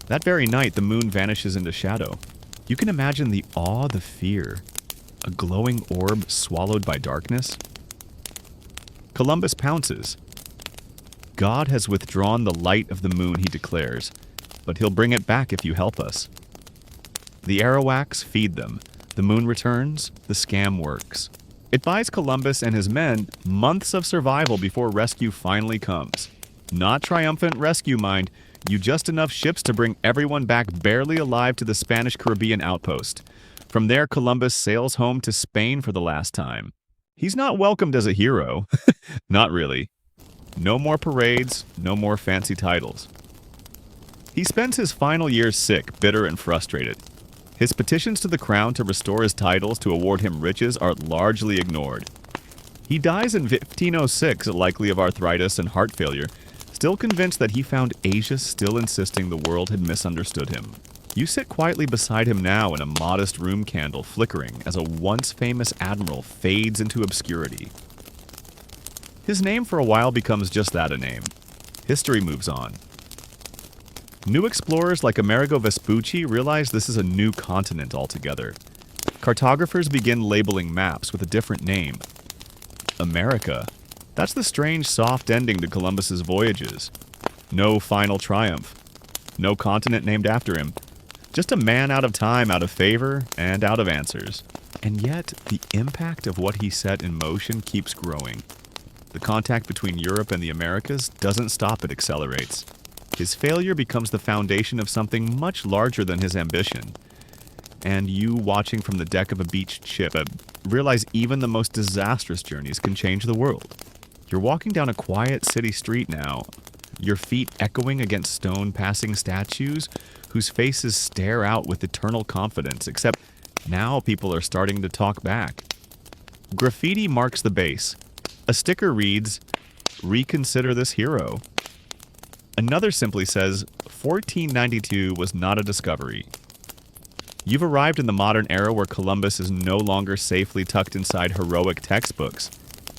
That very night, the moon vanishes into shadow. You can imagine the awe, the fear. A glowing orb swallowed by darkness. Columbus pounces. God has withdrawn the light of the moon, he declares, but he'll bring it back if you help us. The Arawaks feed them. The moon returns. The scam works. It buys Columbus and his men months of survival before rescue finally comes. Not triumphant rescue, mind. You just enough ships to bring everyone back barely alive to the Spanish Caribbean outpost. From there, Columbus sails home to Spain for the last time. He's not welcomed as a hero. Not really. No more parades, no more fancy titles. He spends his final years sick, bitter, and frustrated. His petitions to the crown to restore his titles to award him riches are largely ignored. He dies in 1506, likely of arthritis and heart failure, still convinced that he found Asia, still insisting the world had misunderstood him. You sit quietly beside him now in a modest room candle flickering as a once famous admiral fades into obscurity. His name for a while becomes just that, a name. History moves on. New explorers like Amerigo Vespucci realize this is a new continent altogether. Cartographers begin labeling maps with a different name. America. That's the strange soft ending to Columbus's voyages. No final triumph. No continent named after him. Just a man out of time, out of favor, and out of answers. And yet, the impact of what he set in motion keeps growing. The contact between Europe and the Americas doesn't stop, it accelerates. His failure becomes the foundation of something much larger than his ambition. And you, watching from the deck of a beached ship, realize even the most disastrous journeys can change the world. You're walking down a quiet city street now, your feet echoing against stone passing statues whose faces stare out with eternal confidence, except now people are starting to talk back. Graffiti marks the base. A sticker reads, "Reconsider this hero." Another simply says, 1492 was not a discovery. You've arrived in the modern era where Columbus is no longer safely tucked inside heroic textbooks.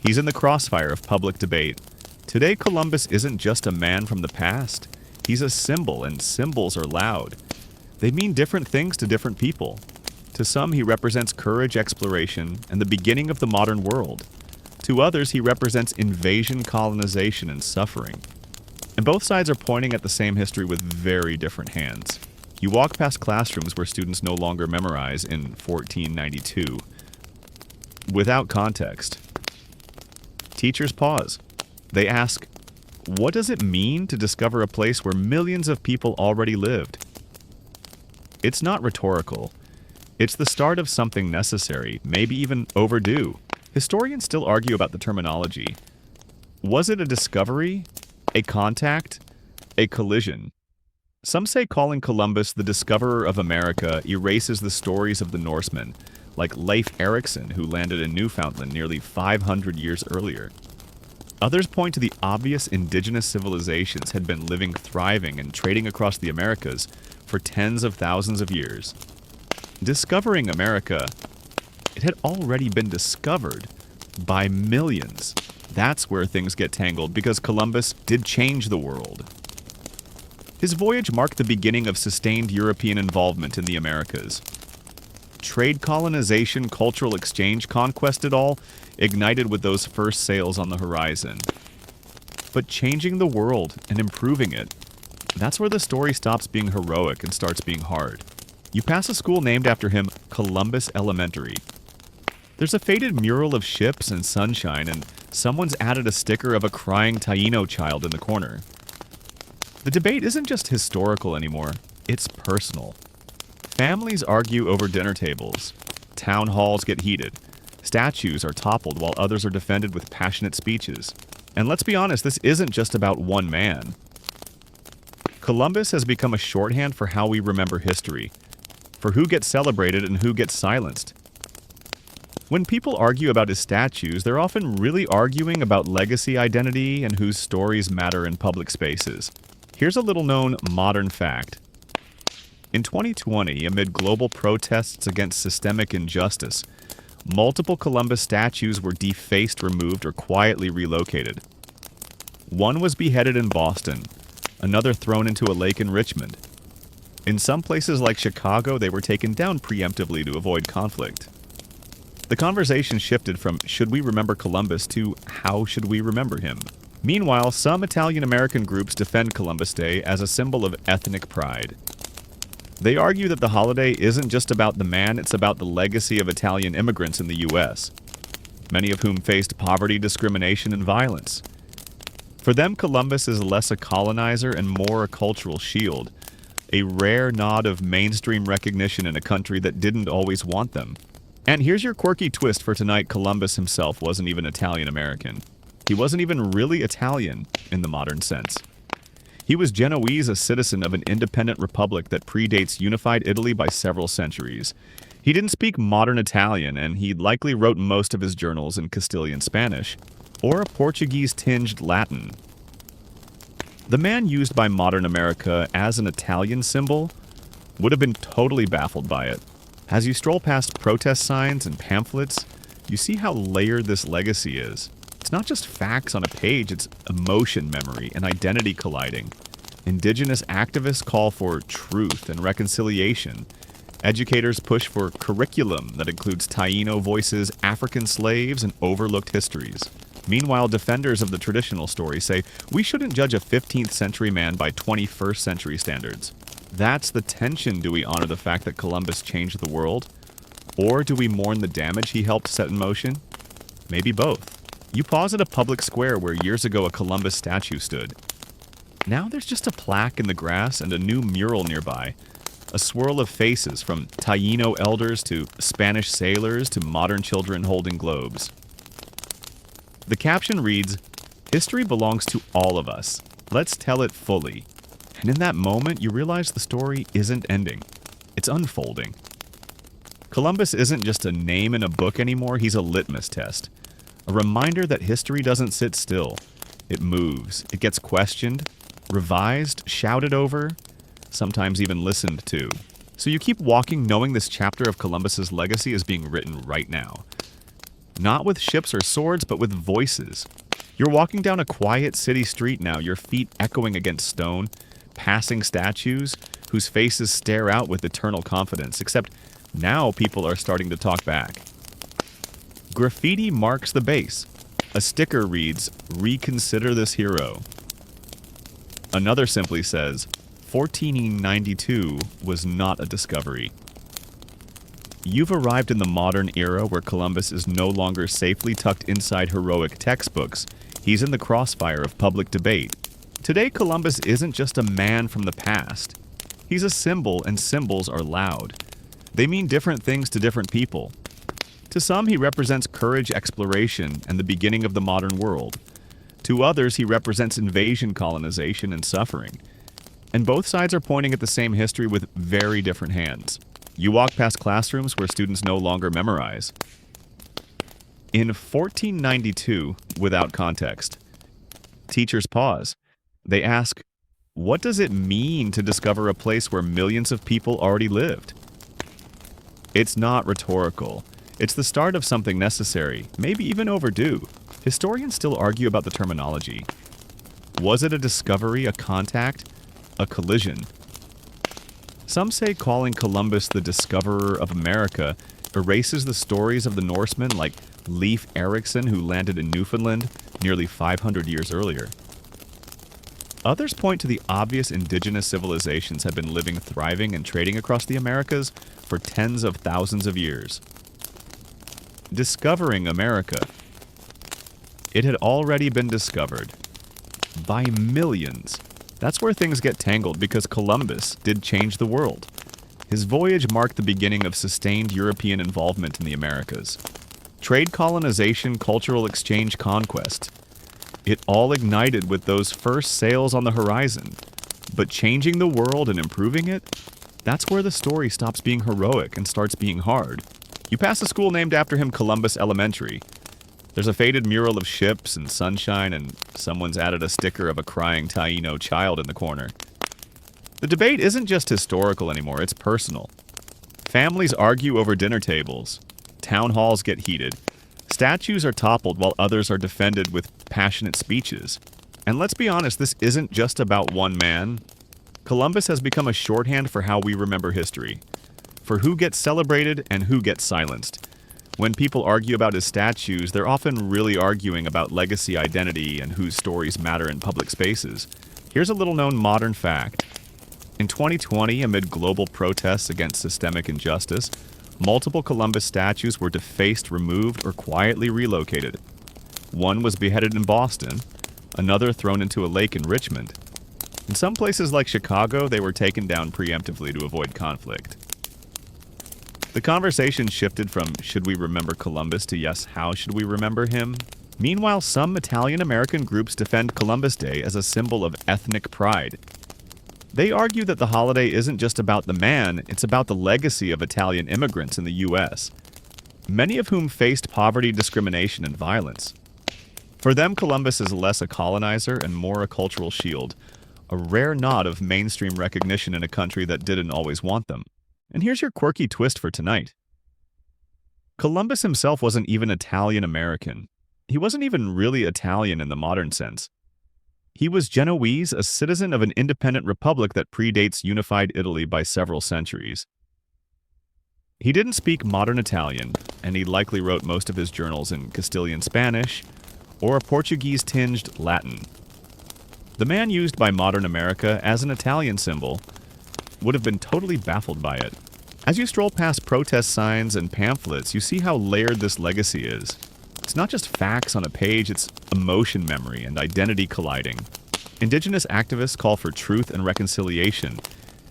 He's in the crossfire of public debate. Today, Columbus isn't just a man from the past. He's a symbol, and symbols are loud. They mean different things to different people. To some, he represents courage, exploration, and the beginning of the modern world. To others, he represents invasion, colonization, and suffering. And both sides are pointing at the same history with very different hands. You walk past classrooms where students no longer memorize in 1492. Without context. Teachers pause. They ask, what does it mean to discover a place where millions of people already lived? It's not rhetorical. It's the start of something necessary, maybe even overdue. Historians still argue about the terminology. Was it a discovery? A contact? A collision? Some say calling Columbus the discoverer of America erases the stories of the Norsemen, like Leif Erikson, who landed in Newfoundland nearly 500 years earlier. Others point to the obvious indigenous civilizations had been living, thriving, and trading across the Americas for tens of thousands of years. Discovering America It had already been discovered by millions. That's where things get tangled, because Columbus did change the world. His voyage marked the beginning of sustained European involvement in the Americas. Trade, colonization, cultural exchange, conquest, it all ignited with those first sails on the horizon. But changing the world and improving it, that's where the story stops being heroic and starts being hard. You pass a school named after him, Columbus Elementary. There's a faded mural of ships and sunshine, and someone's added a sticker of a crying Taino child in the corner. The debate isn't just historical anymore, it's personal. Families argue over dinner tables. Town halls get heated. Statues are toppled while others are defended with passionate speeches. And let's be honest, this isn't just about one man. Columbus has become a shorthand for how we remember history, for who gets celebrated and who gets silenced. When people argue about his statues, they're often really arguing about legacy identity and whose stories matter in public spaces. Here's a little-known modern fact. In 2020, amid global protests against systemic injustice, multiple Columbus statues were defaced, removed, or quietly relocated. One was beheaded in Boston, another thrown into a lake in Richmond. In some places like Chicago, they were taken down preemptively to avoid conflict. The conversation shifted from should we remember Columbus to how should we remember him? Meanwhile, some Italian-American groups defend Columbus Day as a symbol of ethnic pride. They argue that the holiday isn't just about the man, it's about the legacy of Italian immigrants in the U.S., many of whom faced poverty, discrimination, and violence. For them, Columbus is less a colonizer and more a cultural shield, a rare nod of mainstream recognition in a country that didn't always want them. And here's your quirky twist for tonight: Columbus himself wasn't even Italian-American. He wasn't even really Italian in the modern sense. He was Genoese, a citizen of an independent republic that predates unified Italy by several centuries. He didn't speak modern Italian, and he likely wrote most of his journals in Castilian Spanish, or a Portuguese-tinged Latin. The man used by modern America as an Italian symbol would have been totally baffled by it. As you stroll past protest signs and pamphlets, you see how layered this legacy is. It's not just facts on a page, it's emotion memory and identity colliding. Indigenous activists call for truth and reconciliation. Educators push for curriculum that includes Taino voices, African slaves, and overlooked histories. Meanwhile, defenders of the traditional story say we shouldn't judge a 15th century man by 21st century standards. That's the tension. Do we honor the fact that Columbus changed the world? Or do we mourn the damage he helped set in motion? Maybe both. You pause at a public square where years ago a Columbus statue stood. Now there's just a plaque in the grass and a new mural nearby. A swirl of faces, from Taino elders to Spanish sailors to modern children holding globes. The caption reads, "History belongs to all of us. Let's tell it fully." And in that moment, you realize the story isn't ending. It's unfolding. Columbus isn't just a name in a book anymore, he's a litmus test. A reminder that history doesn't sit still. It moves. It gets questioned, revised, shouted over, sometimes even listened to. So you keep walking knowing this chapter of Columbus's legacy is being written right now. Not with ships or swords, but with voices. You're walking down a quiet city street now, your feet echoing against stone, passing statues whose faces stare out with eternal confidence, except now people are starting to talk back. Graffiti marks the base. A sticker reads, "Reconsider this hero." Another simply says, 1492 was not a discovery. You've arrived in the modern era where Columbus is no longer safely tucked inside heroic textbooks. He's in the crossfire of public debate. Today, Columbus isn't just a man from the past. He's a symbol, and symbols are loud. They mean different things to different people. To some, he represents courage, exploration, and the beginning of the modern world. To others, he represents invasion, colonization, and suffering. And both sides are pointing at the same history with very different hands. You walk past classrooms where students no longer memorize. In 1492, without context, teachers pause. They ask, what does it mean to discover a place where millions of people already lived? It's not rhetorical. It's the start of something necessary, maybe even overdue. Historians still argue about the terminology. Was it a discovery, a contact, a collision? Some say calling Columbus the discoverer of America erases the stories of the Norsemen like Leif Erikson, who landed in Newfoundland nearly 500 years earlier. Others point to the obvious indigenous civilizations had been living, thriving, and trading across the Americas for tens of thousands of years. Discovering America. It had already been discovered. By millions. That's where things get tangled because Columbus did change the world. His voyage marked the beginning of sustained European involvement in the Americas. Trade, colonization, cultural exchange, conquest. It all ignited with those first sails on the horizon. But changing the world and improving it? That's where the story stops being heroic and starts being hard. You pass a school named after him, Columbus Elementary. There's a faded mural of ships and sunshine, and someone's added a sticker of a crying Taino child in the corner. The debate isn't just historical anymore, it's personal. Families argue over dinner tables. Town halls get heated. Statues are toppled while others are defended with passionate speeches. And let's be honest, this isn't just about one man. Columbus has become a shorthand for how we remember history. For who gets celebrated and who gets silenced. When people argue about his statues, they're often really arguing about legacy, identity, and whose stories matter in public spaces. Here's a little-known modern fact. In 2020, amid global protests against systemic injustice, multiple Columbus statues were defaced, removed, or quietly relocated. One was beheaded in Boston, another thrown into a lake in Richmond. In some places like Chicago, they were taken down preemptively to avoid conflict. The conversation shifted from should we remember Columbus to yes, how should we remember him? Meanwhile, some Italian-American groups defend Columbus Day as a symbol of ethnic pride. They argue that the holiday isn't just about the man, it's about the legacy of Italian immigrants in the U.S., many of whom faced poverty, discrimination, and violence. For them, Columbus is less a colonizer and more a cultural shield, a rare nod of mainstream recognition in a country that didn't always want them. And here's your quirky twist for tonight. Columbus himself wasn't even Italian-American. He wasn't even really Italian in the modern sense. He was Genoese, a citizen of an independent republic that predates unified Italy by several centuries. He didn't speak modern Italian, and he likely wrote most of his journals in Castilian Spanish or a Portuguese-tinged Latin. The man used by modern America as an Italian symbol would have been totally baffled by it. As you stroll past protest signs and pamphlets, you see how layered this legacy is. It's not just facts on a page, it's emotion memory and identity colliding. Indigenous activists call for truth and reconciliation.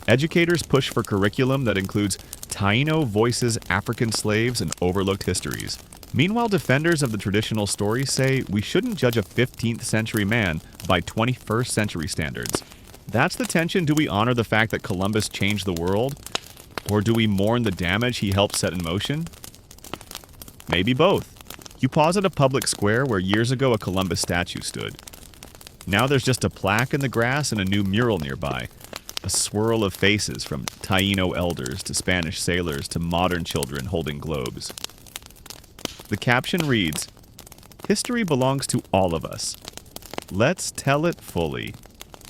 Educators push for curriculum that includes Taino voices, African slaves, and overlooked histories. Meanwhile, defenders of the traditional story say we shouldn't judge a 15th century man by 21st century standards. That's the tension. Do we honor the fact that Columbus changed the world? Or do we mourn the damage he helped set in motion? Maybe both. You pause at a public square where years ago a Columbus statue stood. Now there's just a plaque in the grass and a new mural nearby. A swirl of faces from Taino elders to Spanish sailors to modern children holding globes. The caption reads, "History belongs to all of us. Let's tell it fully."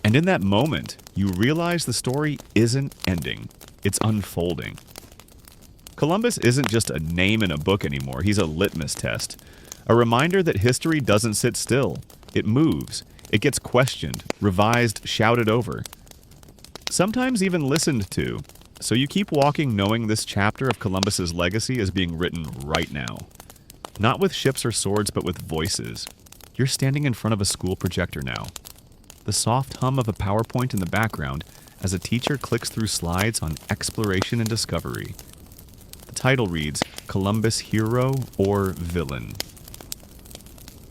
And in that moment, you realize the story isn't ending. It's unfolding. Columbus isn't just a name in a book anymore, he's a litmus test. A reminder that history doesn't sit still. It moves. It gets questioned, revised, shouted over. Sometimes even listened to. So you keep walking knowing this chapter of Columbus's legacy is being written right now. Not with ships or swords, but with voices. You're standing in front of a school projector now. The soft hum of a PowerPoint in the background as a teacher clicks through slides on exploration and discovery. The title reads, Columbus Hero or Villain?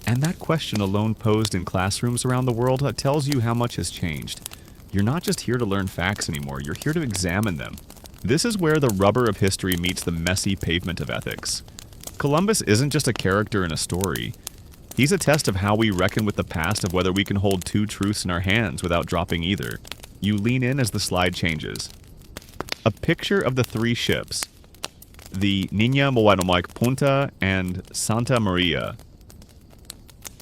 And that question alone posed in classrooms around the world tells you how much has changed. You're not just here to learn facts anymore, you're here to examine them. This is where the rubber of history meets the messy pavement of ethics. Columbus isn't just a character in a story. He's a test of how we reckon with the past, of whether we can hold two truths in our hands without dropping either. You lean in as the slide changes. A picture of the three ships. the Niña Moanomaik Punta and Santa Maria.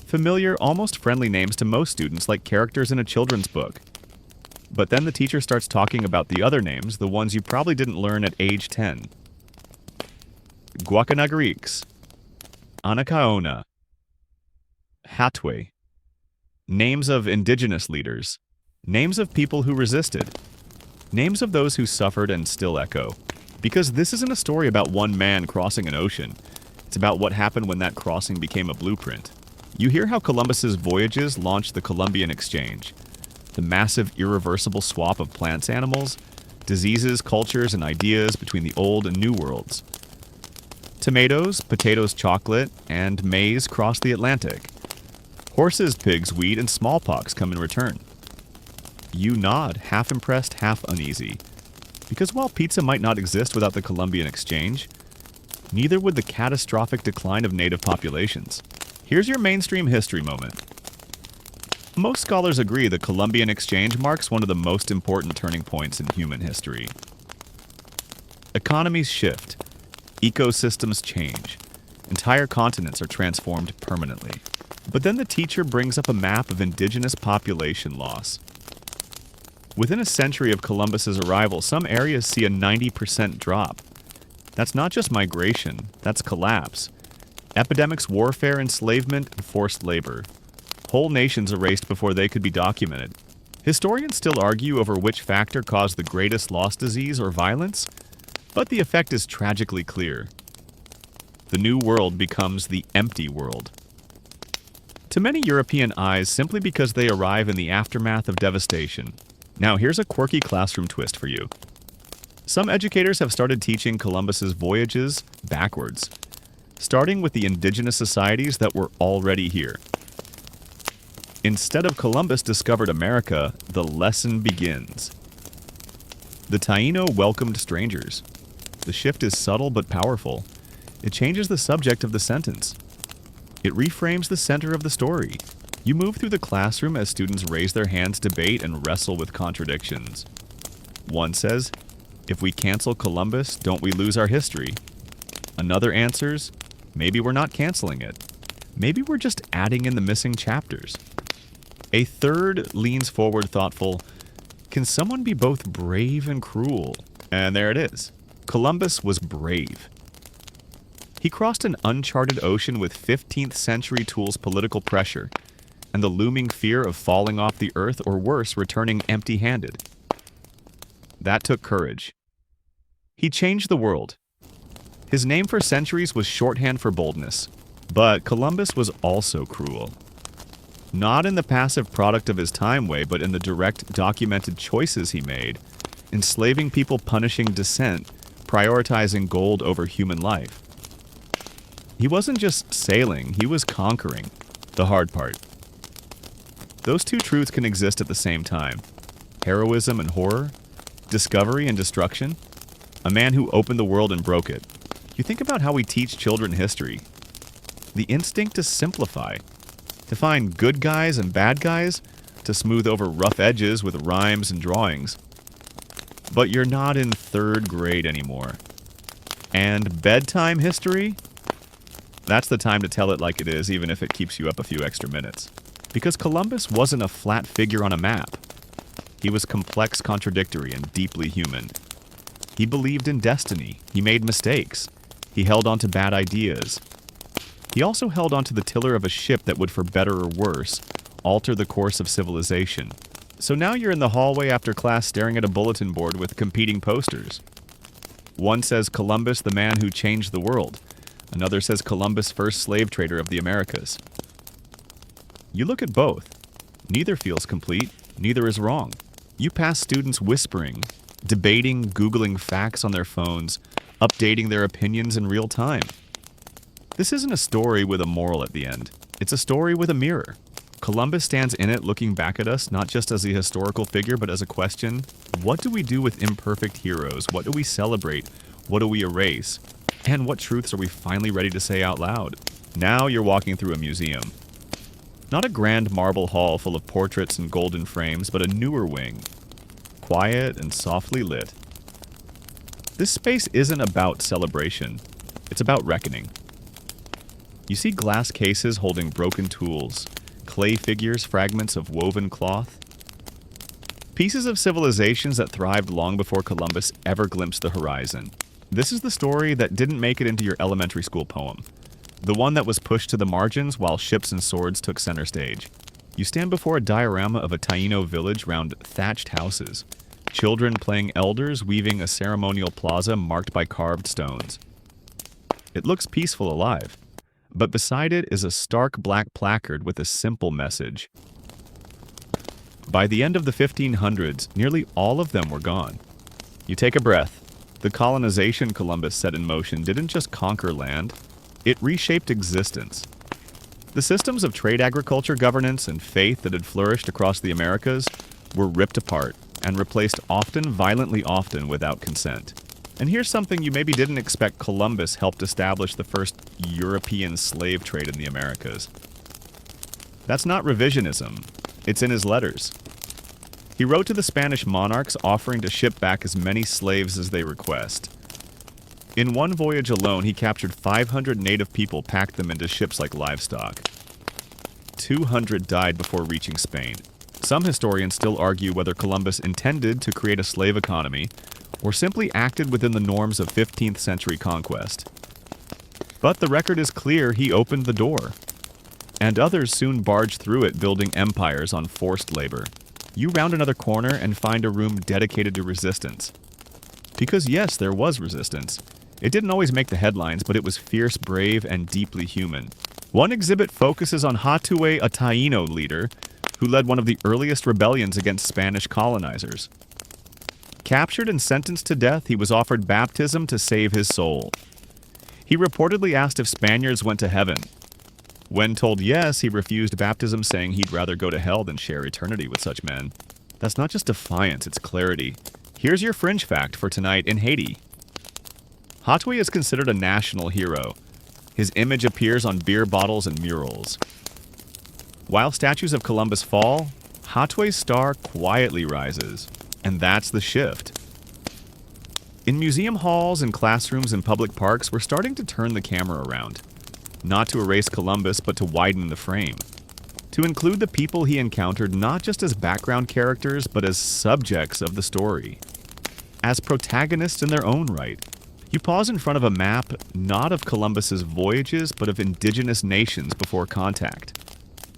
Familiar, almost friendly names to most students, like characters in a children's book. But then the teacher starts talking about the other names, the ones you probably didn't learn at age 10. Guacanagariques, Anacaona, Hatwe. Names of indigenous leaders. Names of people who resisted. Names of those who suffered and still echo. Because this isn't a story about one man crossing an ocean. It's about what happened when that crossing became a blueprint. You hear how Columbus's voyages launched the Columbian Exchange. The massive, irreversible swap of plants, animals, diseases, cultures, and ideas between the old and new worlds. Tomatoes, potatoes, chocolate, and maize cross the Atlantic. Horses, pigs, wheat, and smallpox come in return. You nod, half impressed, half uneasy. Because while pizza might not exist without the Columbian Exchange, neither would the catastrophic decline of native populations. Here's your mainstream history moment. Most scholars agree the Columbian Exchange marks one of the most important turning points in human history. Economies shift. Ecosystems change. Entire continents are transformed permanently. But then the teacher brings up a map of indigenous population loss. Within a century of Columbus's arrival, some areas see a 90% drop. That's not just migration, that's collapse. Epidemics, warfare, enslavement, and forced labor. Whole nations erased before they could be documented. Historians still argue over which factor caused the greatest loss, disease, or violence, but the effect is tragically clear. The New World becomes the empty world. To many European eyes, simply because they arrive in the aftermath of devastation. Now, here's a quirky classroom twist for you. Some educators have started teaching Columbus's voyages backwards, starting with the indigenous societies that were already here. Instead of Columbus discovered America, the lesson begins. The Taino welcomed strangers. The shift is subtle but powerful. It changes the subject of the sentence. It reframes the center of the story. You move through the classroom as students raise their hands, debate, and wrestle with contradictions. One says, if we cancel Columbus, don't we lose our history? Another answers, maybe we're not canceling it. Maybe we're just adding in the missing chapters. A third leans forward thoughtful, can someone be both brave and cruel? And there it is. Columbus was brave. He crossed an uncharted ocean with 15th century tools political pressure and the looming fear of falling off the earth or worse, returning empty-handed. That took courage. He changed the world. His name for centuries was shorthand for boldness. But Columbus was also cruel. Not in the passive product of his time way, but in the direct documented choices he made, enslaving people, punishing dissent, prioritizing gold over human life. He wasn't just sailing, he was conquering. The hard part. Those two truths can exist at the same time. Heroism and horror, discovery and destruction. A man who opened the world and broke it. You think about how we teach children history. The instinct to simplify, to find good guys and bad guys, to smooth over rough edges with rhymes and drawings. But you're not in 3rd grade anymore. And bedtime history? That's the time to tell it like it is, even if it keeps you up a few extra minutes. Because Columbus wasn't a flat figure on a map. He was complex, contradictory, and deeply human. He believed in destiny. He made mistakes. He held on to bad ideas. He also held onto the tiller of a ship that would, for better or worse, alter the course of civilization. So now you're in the hallway after class staring at a bulletin board with competing posters. One says Columbus, the man who changed the world. Another says Columbus, first slave trader of the Americas. You look at both. Neither feels complete. Neither is wrong. You pass students whispering, debating, Googling facts on their phones, updating their opinions in real time. This isn't a story with a moral at the end. It's a story with a mirror. Columbus stands in it looking back at us, not just as a historical figure, but as a question. What do we do with imperfect heroes? What do we celebrate? What do we erase? And what truths are we finally ready to say out loud? Now you're walking through a museum. Not a grand marble hall full of portraits and golden frames, but a newer wing. Quiet and softly lit. This space isn't about celebration. It's about reckoning. You see glass cases holding broken tools, clay figures, fragments of woven cloth. Pieces of civilizations that thrived long before Columbus ever glimpsed the horizon. This is the story that didn't make it into your elementary school poem. The one that was pushed to the margins while ships and swords took center stage. You stand before a diorama of a Taino village round thatched houses. Children playing elders weaving a ceremonial plaza marked by carved stones. It looks peaceful alive, but beside it is a stark black placard with a simple message. By the end of the 1500s, nearly all of them were gone. You take a breath. The colonization Columbus set in motion didn't just conquer land, it reshaped existence. The systems of trade, agriculture, governance, and faith that had flourished across the Americas were ripped apart and replaced violently often, without consent. And here's something you maybe didn't expect: Columbus helped establish the first European slave trade in the Americas. That's not revisionism. It's in his letters. He wrote to the Spanish monarchs offering to ship back as many slaves as they request. In one voyage alone, he captured 500 native people, packed them into ships like livestock. 200 died before reaching Spain. Some historians still argue whether Columbus intended to create a slave economy or simply acted within the norms of 15th century conquest. But the record is clear: he opened the door. And others soon barged through it, building empires on forced labor. You round another corner and find a room dedicated to resistance. Because yes, there was resistance. It didn't always make the headlines, but it was fierce, brave, and deeply human. One exhibit focuses on Hatue, a Taino leader who led one of the earliest rebellions against Spanish colonizers. Captured and sentenced to death, he was offered baptism to save his soul. He reportedly asked if Spaniards went to heaven. When told yes, he refused baptism, saying he'd rather go to hell than share eternity with such men. That's not just defiance, it's clarity. Here's your fringe fact for tonight in Haiti. Hatue is considered a national hero. His image appears on beer bottles and murals. While statues of Columbus fall, Hatue's star quietly rises. And that's the shift. In museum halls and classrooms and public parks, we're starting to turn the camera around. Not to erase Columbus, but to widen the frame. To include the people he encountered not just as background characters, but as subjects of the story. As protagonists in their own right. You pause in front of a map, not of Columbus's voyages, but of indigenous nations before contact.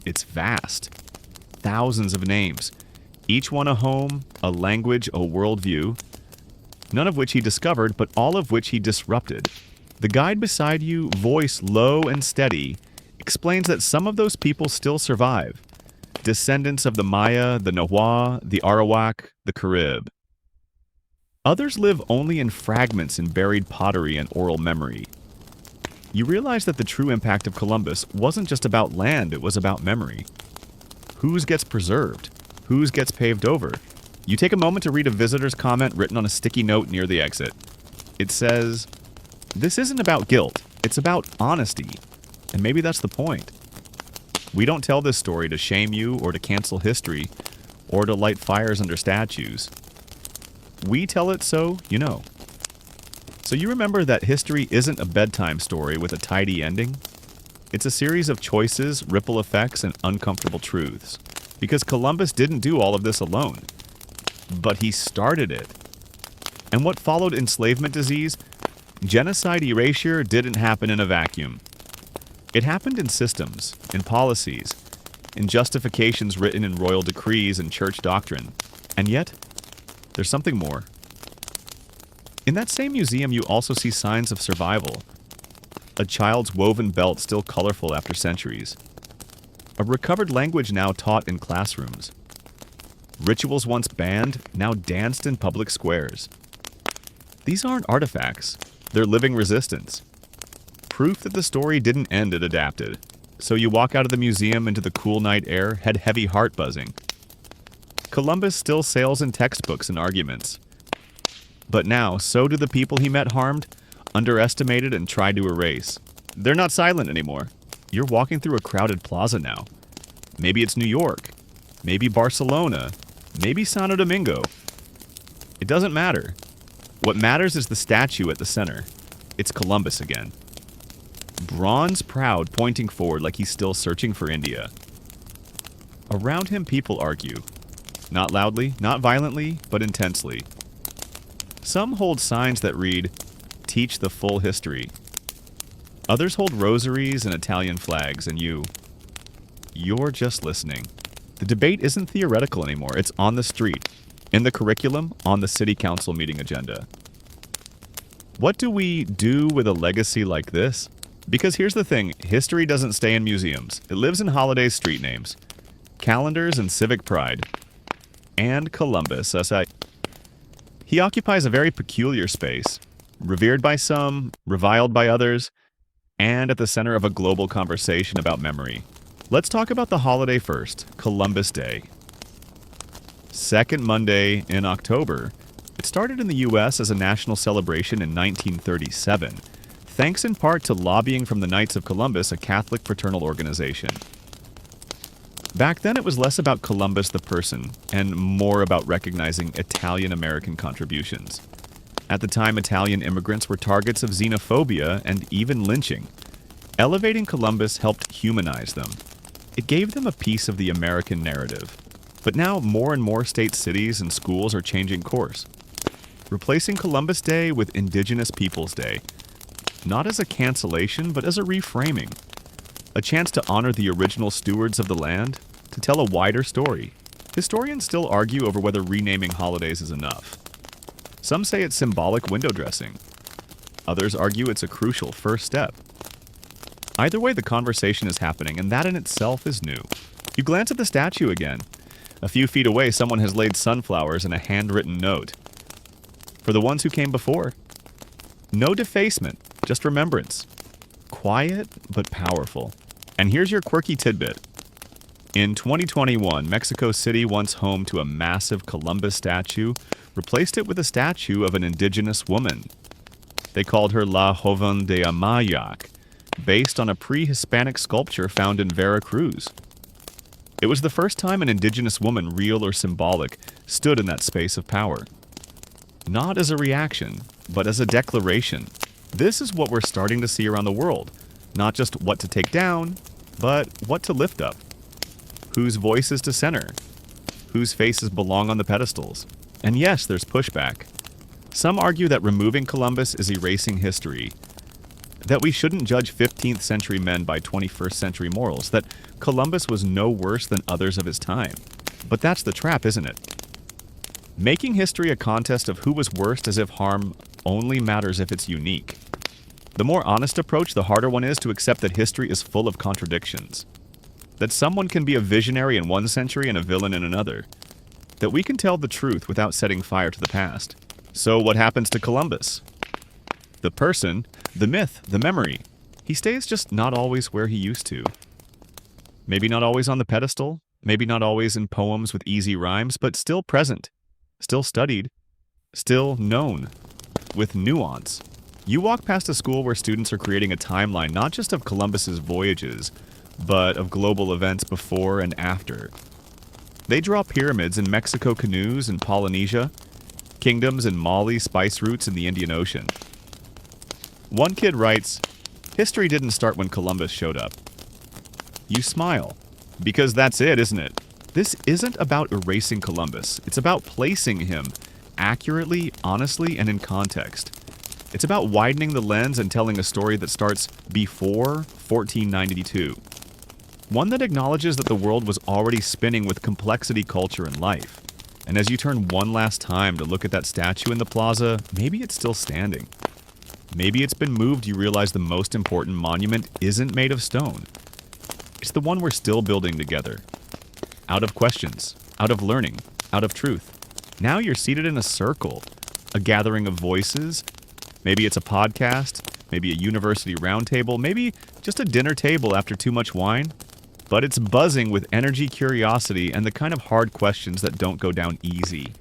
It's vast. Thousands of names. Each one a home, a language, a worldview. None of which he discovered, but all of which he disrupted. The guide beside you, voice low and steady, explains that some of those people still survive. Descendants of the Maya, the Nahua, the Arawak, the Carib. Others live only in fragments in buried pottery and oral memory. You realize that the true impact of Columbus wasn't just about land, it was about memory. Whose gets preserved? Whose gets paved over? You take a moment to read a visitor's comment written on a sticky note near the exit. It says, "This isn't about guilt, it's about honesty." And maybe that's the point. We don't tell this story to shame you or to cancel history or to light fires under statues. We tell it so you know. So you remember that history isn't a bedtime story with a tidy ending? It's a series of choices, ripple effects, and uncomfortable truths. Because Columbus didn't do all of this alone. But he started it. And what followed enslavement disease? Genocide erasure didn't happen in a vacuum. It happened in systems, in policies, in justifications written in royal decrees and church doctrine. And yet, there's something more. In that same museum, you also see signs of survival. A child's woven belt still colorful after centuries. A recovered language now taught in classrooms. Rituals once banned, now danced in public squares. These aren't artifacts, they're living resistance. Proof that the story didn't end, it adapted. So you walk out of the museum into the cool night air, head heavy, heart buzzing. Columbus still sails in textbooks and arguments. But now, so do the people he met harmed, underestimated, and tried to erase. They're not silent anymore. You're walking through a crowded plaza now. Maybe it's New York. Maybe Barcelona. Maybe Santo Domingo. It doesn't matter. What matters is the statue at the center. It's Columbus again. Bronze proud, pointing forward like he's still searching for India. Around him, people argue. Not loudly, not violently, but intensely. Some hold signs that read, "Teach the full history." Others hold rosaries and Italian flags, and you're just listening. The debate isn't theoretical anymore. It's on the street, in the curriculum, on the city council meeting agenda. What do we do with a legacy like this? Because here's the thing, history doesn't stay in museums. It lives in holidays, street names, calendars, and civic pride. And Columbus, he occupies a very peculiar space, revered by some, reviled by others, and at the center of a global conversation about memory. Let's talk about the holiday first, Columbus Day. Second Monday in October. It started in the U.S. as a national celebration in 1937, thanks in part to lobbying from the Knights of Columbus, a Catholic fraternal organization. Back then, it was less about Columbus the person and more about recognizing Italian-American contributions. At the time, Italian immigrants were targets of xenophobia and even lynching. Elevating Columbus helped humanize them. It gave them a piece of the American narrative. But now, more and more state cities and schools are changing course, replacing Columbus Day with Indigenous Peoples Day. Not as a cancellation, but as a reframing. A chance to honor the original stewards of the land, to tell a wider story. Historians still argue over whether renaming holidays is enough. Some say it's symbolic window dressing. Others argue it's a crucial first step. Either way, the conversation is happening, and that in itself is new. You glance at the statue again. A few feet away, someone has laid sunflowers and a handwritten note. For the ones who came before. No defacement, just remembrance. Quiet, but powerful. And here's your quirky tidbit. In 2021, Mexico City, once home to a massive Columbus statue, replaced it with a statue of an indigenous woman. They called her La Joven de Amayac, based on a pre-Hispanic sculpture found in Veracruz. It was the first time an indigenous woman, real or symbolic, stood in that space of power. Not as a reaction, but as a declaration. This is what we're starting to see around the world. Not just what to take down, but what to lift up. Whose voices to center. Whose faces belong on the pedestals. And yes, there's pushback. Some argue that removing Columbus is erasing history. That we shouldn't judge 15th century men by 21st century morals. That Columbus was no worse than others of his time. But that's the trap, isn't it? Making history a contest of who was worst as if harm only matters if it's unique. The more honest approach, the harder one is to accept that history is full of contradictions. That someone can be a visionary in one century and a villain in another. That we can tell the truth without setting fire to the past. So what happens to Columbus? The person, the myth, the memory. He stays just not always where he used to. Maybe not always on the pedestal, maybe not always in poems with easy rhymes, but still present, still studied, still known, with nuance. You walk past a school where students are creating a timeline not just of Columbus's voyages, but of global events before and after. They draw pyramids in Mexico canoes in Polynesia, kingdoms in Mali, spice routes in the Indian Ocean. One kid writes, "History didn't start when Columbus showed up." You smile, because that's it, isn't it? This isn't about erasing Columbus. It's about placing him accurately, honestly, and in context. It's about widening the lens and telling a story that starts before 1492. One that acknowledges that the world was already spinning with complexity, culture, and life. And as you turn one last time to look at that statue in the plaza, maybe it's still standing. Maybe it's been moved, you realize the most important monument isn't made of stone. It's the one we're still building together. Out of questions, out of learning, out of truth. Now you're seated in a circle, a gathering of voices. Maybe it's a podcast, maybe a university roundtable, maybe just a dinner table after too much wine. But it's buzzing with energy, curiosity, and the kind of hard questions that don't go down easy.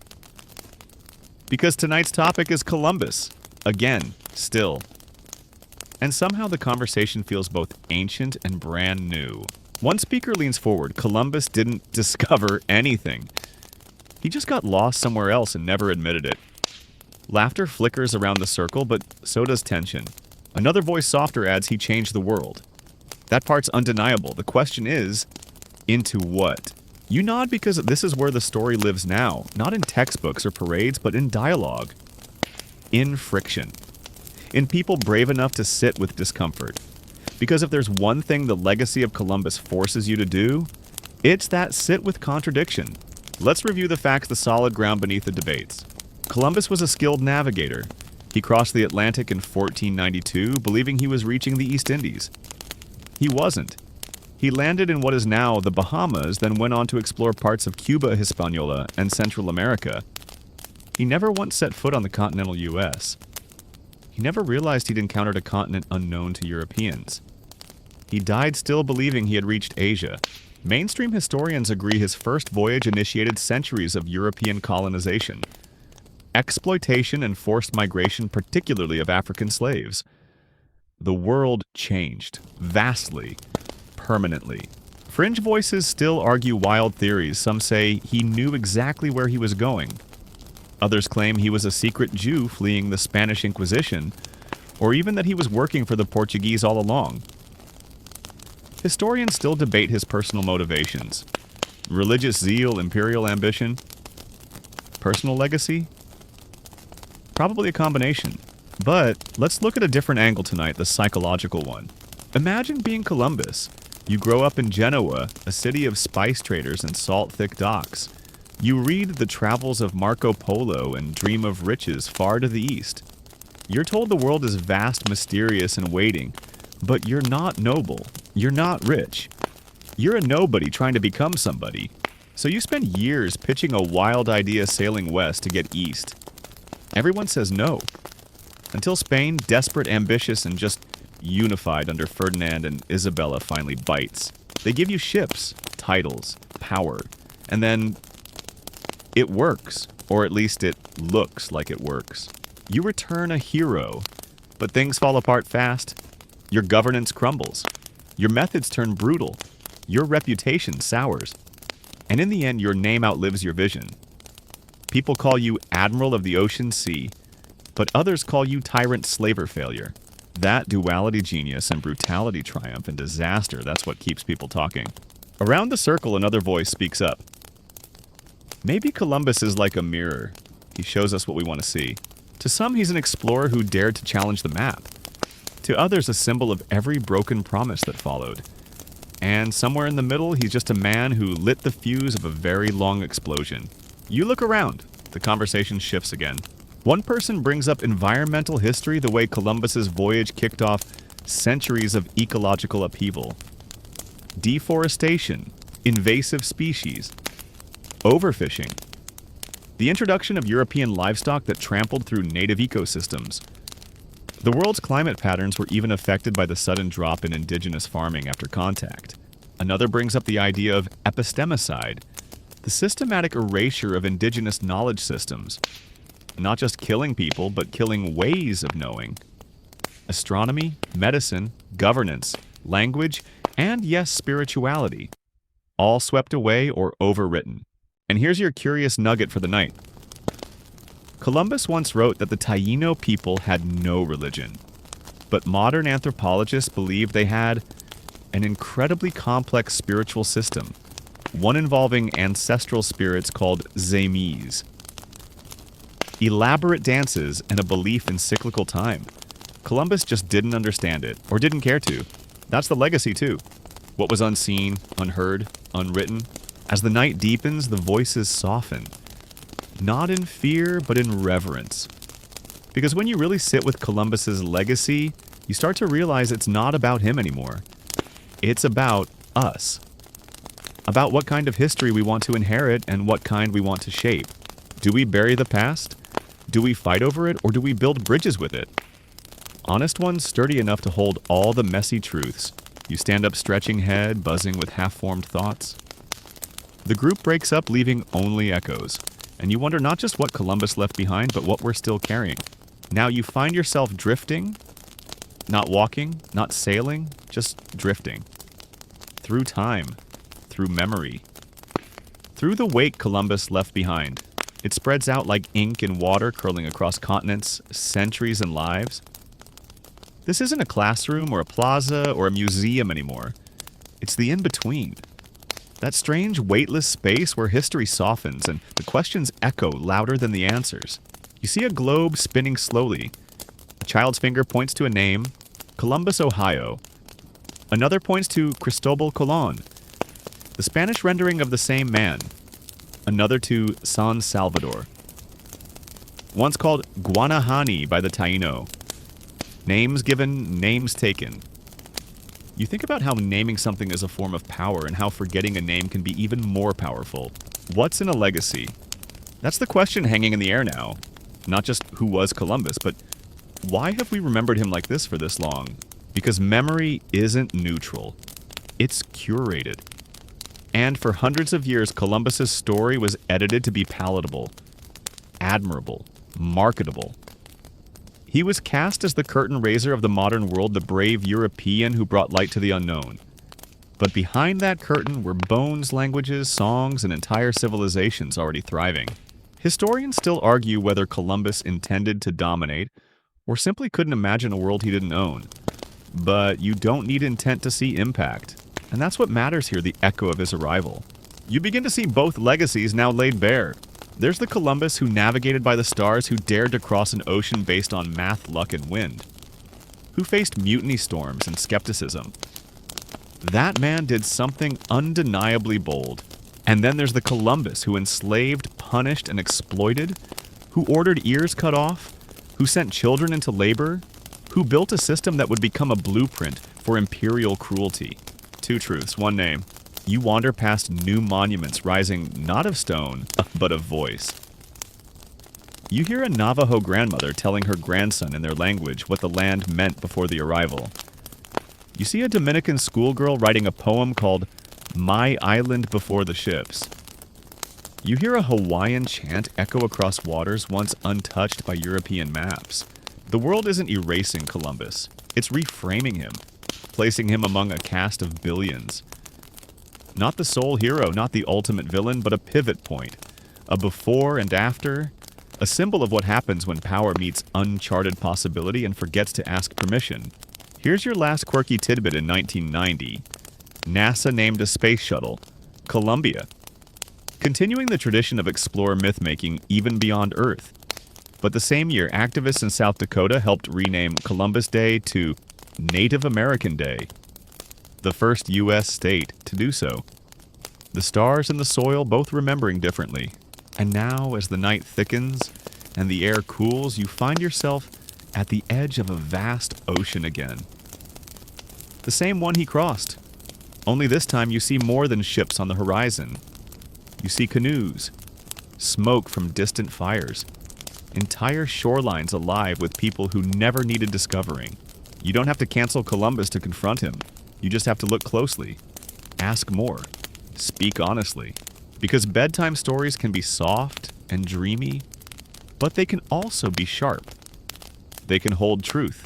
Because tonight's topic is Columbus. Again, still. And somehow the conversation feels both ancient and brand new. One speaker leans forward. Columbus didn't discover anything. He just got lost somewhere else and never admitted it. Laughter flickers around the circle, but so does tension. Another voice softer adds he changed the world. That part's undeniable. The question is, into what? You nod because this is where the story lives now, not in textbooks or parades, but in dialogue. In friction. In people brave enough to sit with discomfort. Because if there's one thing the legacy of Columbus forces you to do, it's that sit with contradiction. Let's review the facts, the solid ground beneath the debates. Columbus was a skilled navigator. He crossed the Atlantic in 1492, believing he was reaching the East Indies. He wasn't. He landed in what is now the Bahamas, then went on to explore parts of Cuba, Hispaniola, and Central America. He never once set foot on the continental U.S. He never realized he'd encountered a continent unknown to Europeans. He died still believing he had reached Asia. Mainstream historians agree his first voyage initiated centuries of European colonization. Exploitation and forced migration, particularly of African slaves. The world changed, vastly, permanently. Fringe voices still argue wild theories. Some say he knew exactly where he was going. Others claim he was a secret Jew fleeing the Spanish Inquisition, or even that he was working for the Portuguese all along. Historians still debate his personal motivations. Religious zeal, imperial ambition, personal legacy? Probably a combination. But let's look at a different angle tonight, the psychological one. Imagine being Columbus. You grow up in Genoa, a city of spice traders and salt-thick docks. You read the travels of Marco Polo and dream of riches far to the east. You're told the world is vast, mysterious, and waiting, but you're not noble. You're not rich. You're a nobody trying to become somebody. So you spend years pitching a wild idea sailing west to get east. Everyone says no. Until Spain, desperate, ambitious, and just unified under Ferdinand and Isabella, finally bites. They give you ships, titles, power, and then it works, or at least it looks like it works. You return a hero, but things fall apart fast. Your governance crumbles. Your methods turn brutal. Your reputation sours. And in the end, your name outlives your vision. People call you Admiral of the Ocean Sea, but others call you tyrant slaver failure. That duality, genius, and brutality, triumph, and disaster, that's what keeps people talking. Around the circle, another voice speaks up. Maybe Columbus is like a mirror. He shows us what we want to see. To some, he's an explorer who dared to challenge the map. To others, a symbol of every broken promise that followed. And somewhere in the middle, he's just a man who lit the fuse of a very long explosion. You look around. The conversation shifts again. One person brings up environmental history, the way Columbus's voyage kicked off centuries of ecological upheaval. Deforestation, invasive species, overfishing, the introduction of European livestock that trampled through native ecosystems. The world's climate patterns were even affected by the sudden drop in indigenous farming after contact. Another brings up the idea of epistemicide, the systematic erasure of indigenous knowledge systems. Not just killing people, but killing ways of knowing. Astronomy, medicine, governance, language, and yes, spirituality. All swept away or overwritten. And here's your curious nugget for the night. Columbus once wrote that the Taino people had no religion, but modern anthropologists believe they had an incredibly complex spiritual system, one involving ancestral spirits called Zamis. Elaborate dances and a belief in cyclical time. Columbus just didn't understand it, or didn't care to. That's the legacy too. What was unseen, unheard, unwritten. As the night deepens, the voices soften. Not in fear, but in reverence. Because when you really sit with Columbus's legacy, you start to realize it's not about him anymore. It's about us. About what kind of history we want to inherit and what kind we want to shape. Do we bury the past? Do we fight over it, or do we build bridges with it? Honest ones sturdy enough to hold all the messy truths. You stand up stretching head, buzzing with half-formed thoughts. The group breaks up, leaving only echoes. And you wonder not just what Columbus left behind, but what we're still carrying. Now you find yourself drifting, not walking, not sailing, just drifting. Through time, through memory, through the wake Columbus left behind. It spreads out like ink and water curling across continents, centuries, and lives. This isn't a classroom or a plaza or a museum anymore. It's the in-between. That strange, weightless space where history softens and the questions echo louder than the answers. You see a globe spinning slowly. A child's finger points to a name, Columbus, Ohio. Another points to Cristobal Colon, the Spanish rendering of the same man. Another to San Salvador. Once called Guanahani by the Taino. Names given, names taken. You think about how naming something is a form of power and how forgetting a name can be even more powerful. What's in a legacy? That's the question hanging in the air now. Not just who was Columbus, but why have we remembered him like this for this long? Because memory isn't neutral. It's curated. And for hundreds of years, Columbus's story was edited to be palatable, admirable, marketable. He was cast as the curtain raiser of the modern world, the brave European who brought light to the unknown. But behind that curtain were bones, languages, songs, and entire civilizations already thriving. Historians still argue whether Columbus intended to dominate or simply couldn't imagine a world he didn't own. But you don't need intent to see impact. And that's what matters here, the echo of his arrival. You begin to see both legacies now laid bare. There's the Columbus who navigated by the stars, who dared to cross an ocean based on math, luck, and wind. Who faced mutiny storms and skepticism. That man did something undeniably bold. And then there's the Columbus who enslaved, punished, and exploited. Who ordered ears cut off. Who sent children into labor. Who built a system that would become a blueprint for imperial cruelty. Two truths, one name. You wander past new monuments rising not of stone, but of voice. You hear a Navajo grandmother telling her grandson in their language what the land meant before the arrival. You see a Dominican schoolgirl writing a poem called My Island Before the Ships. You hear a Hawaiian chant echo across waters once untouched by European maps. The world isn't erasing Columbus. It's reframing him, placing him among a cast of billions. Not the sole hero, not the ultimate villain, but a pivot point. A before and after. A symbol of what happens when power meets uncharted possibility and forgets to ask permission. Here's your last quirky tidbit in 1990. NASA named a space shuttle Columbia, continuing the tradition of explorer myth-making even beyond Earth. But the same year, activists in South Dakota helped rename Columbus Day to Native American Day, the first U.S. state to do so. The stars and the soil both remembering differently. And now, as the night thickens and the air cools, you find yourself at the edge of a vast ocean again. The same one he crossed. Only this time you see more than ships on the horizon. You see canoes, smoke from distant fires, entire shorelines alive with people who never needed discovering. You don't have to cancel Columbus to confront him. You just have to look closely, ask more, speak honestly. Because bedtime stories can be soft and dreamy, but they can also be sharp. They can hold truth.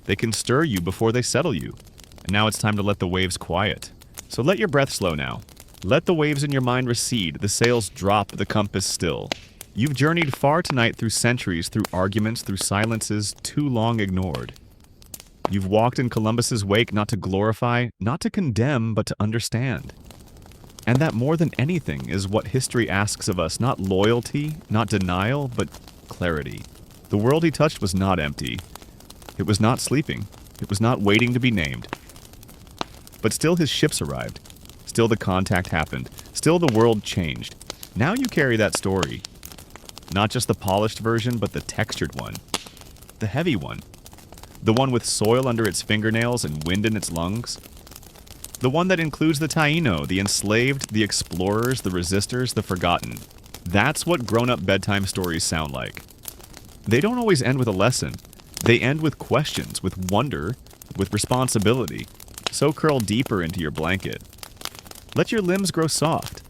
They can stir you before they settle you. And now it's time to let the waves quiet. So let your breath slow now. Let the waves in your mind recede, the sails drop, the compass still. You've journeyed far tonight through centuries, through arguments, through silences too long ignored. You've walked in Columbus's wake not to glorify, not to condemn, but to understand. And that more than anything is what history asks of us, not loyalty, not denial, but clarity. The world he touched was not empty. It was not sleeping. It was not waiting to be named. But still his ships arrived. Still the contact happened. Still the world changed. Now you carry that story. Not just the polished version, but the textured one. The heavy one. The one with soil under its fingernails and wind in its lungs. The one that includes the Taino, the enslaved, the explorers, the resistors, the forgotten. That's what grown-up bedtime stories sound like. They don't always end with a lesson. They end with questions, with wonder, with responsibility. So curl deeper into your blanket. Let your limbs grow soft.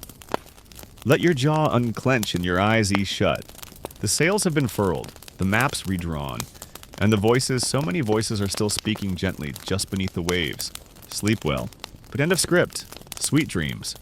Let your jaw unclench and your eyes ease shut. The sails have been furled, the maps redrawn, and the voices, so many voices are still speaking gently just beneath the waves. Sleep well. But end of script. Sweet dreams.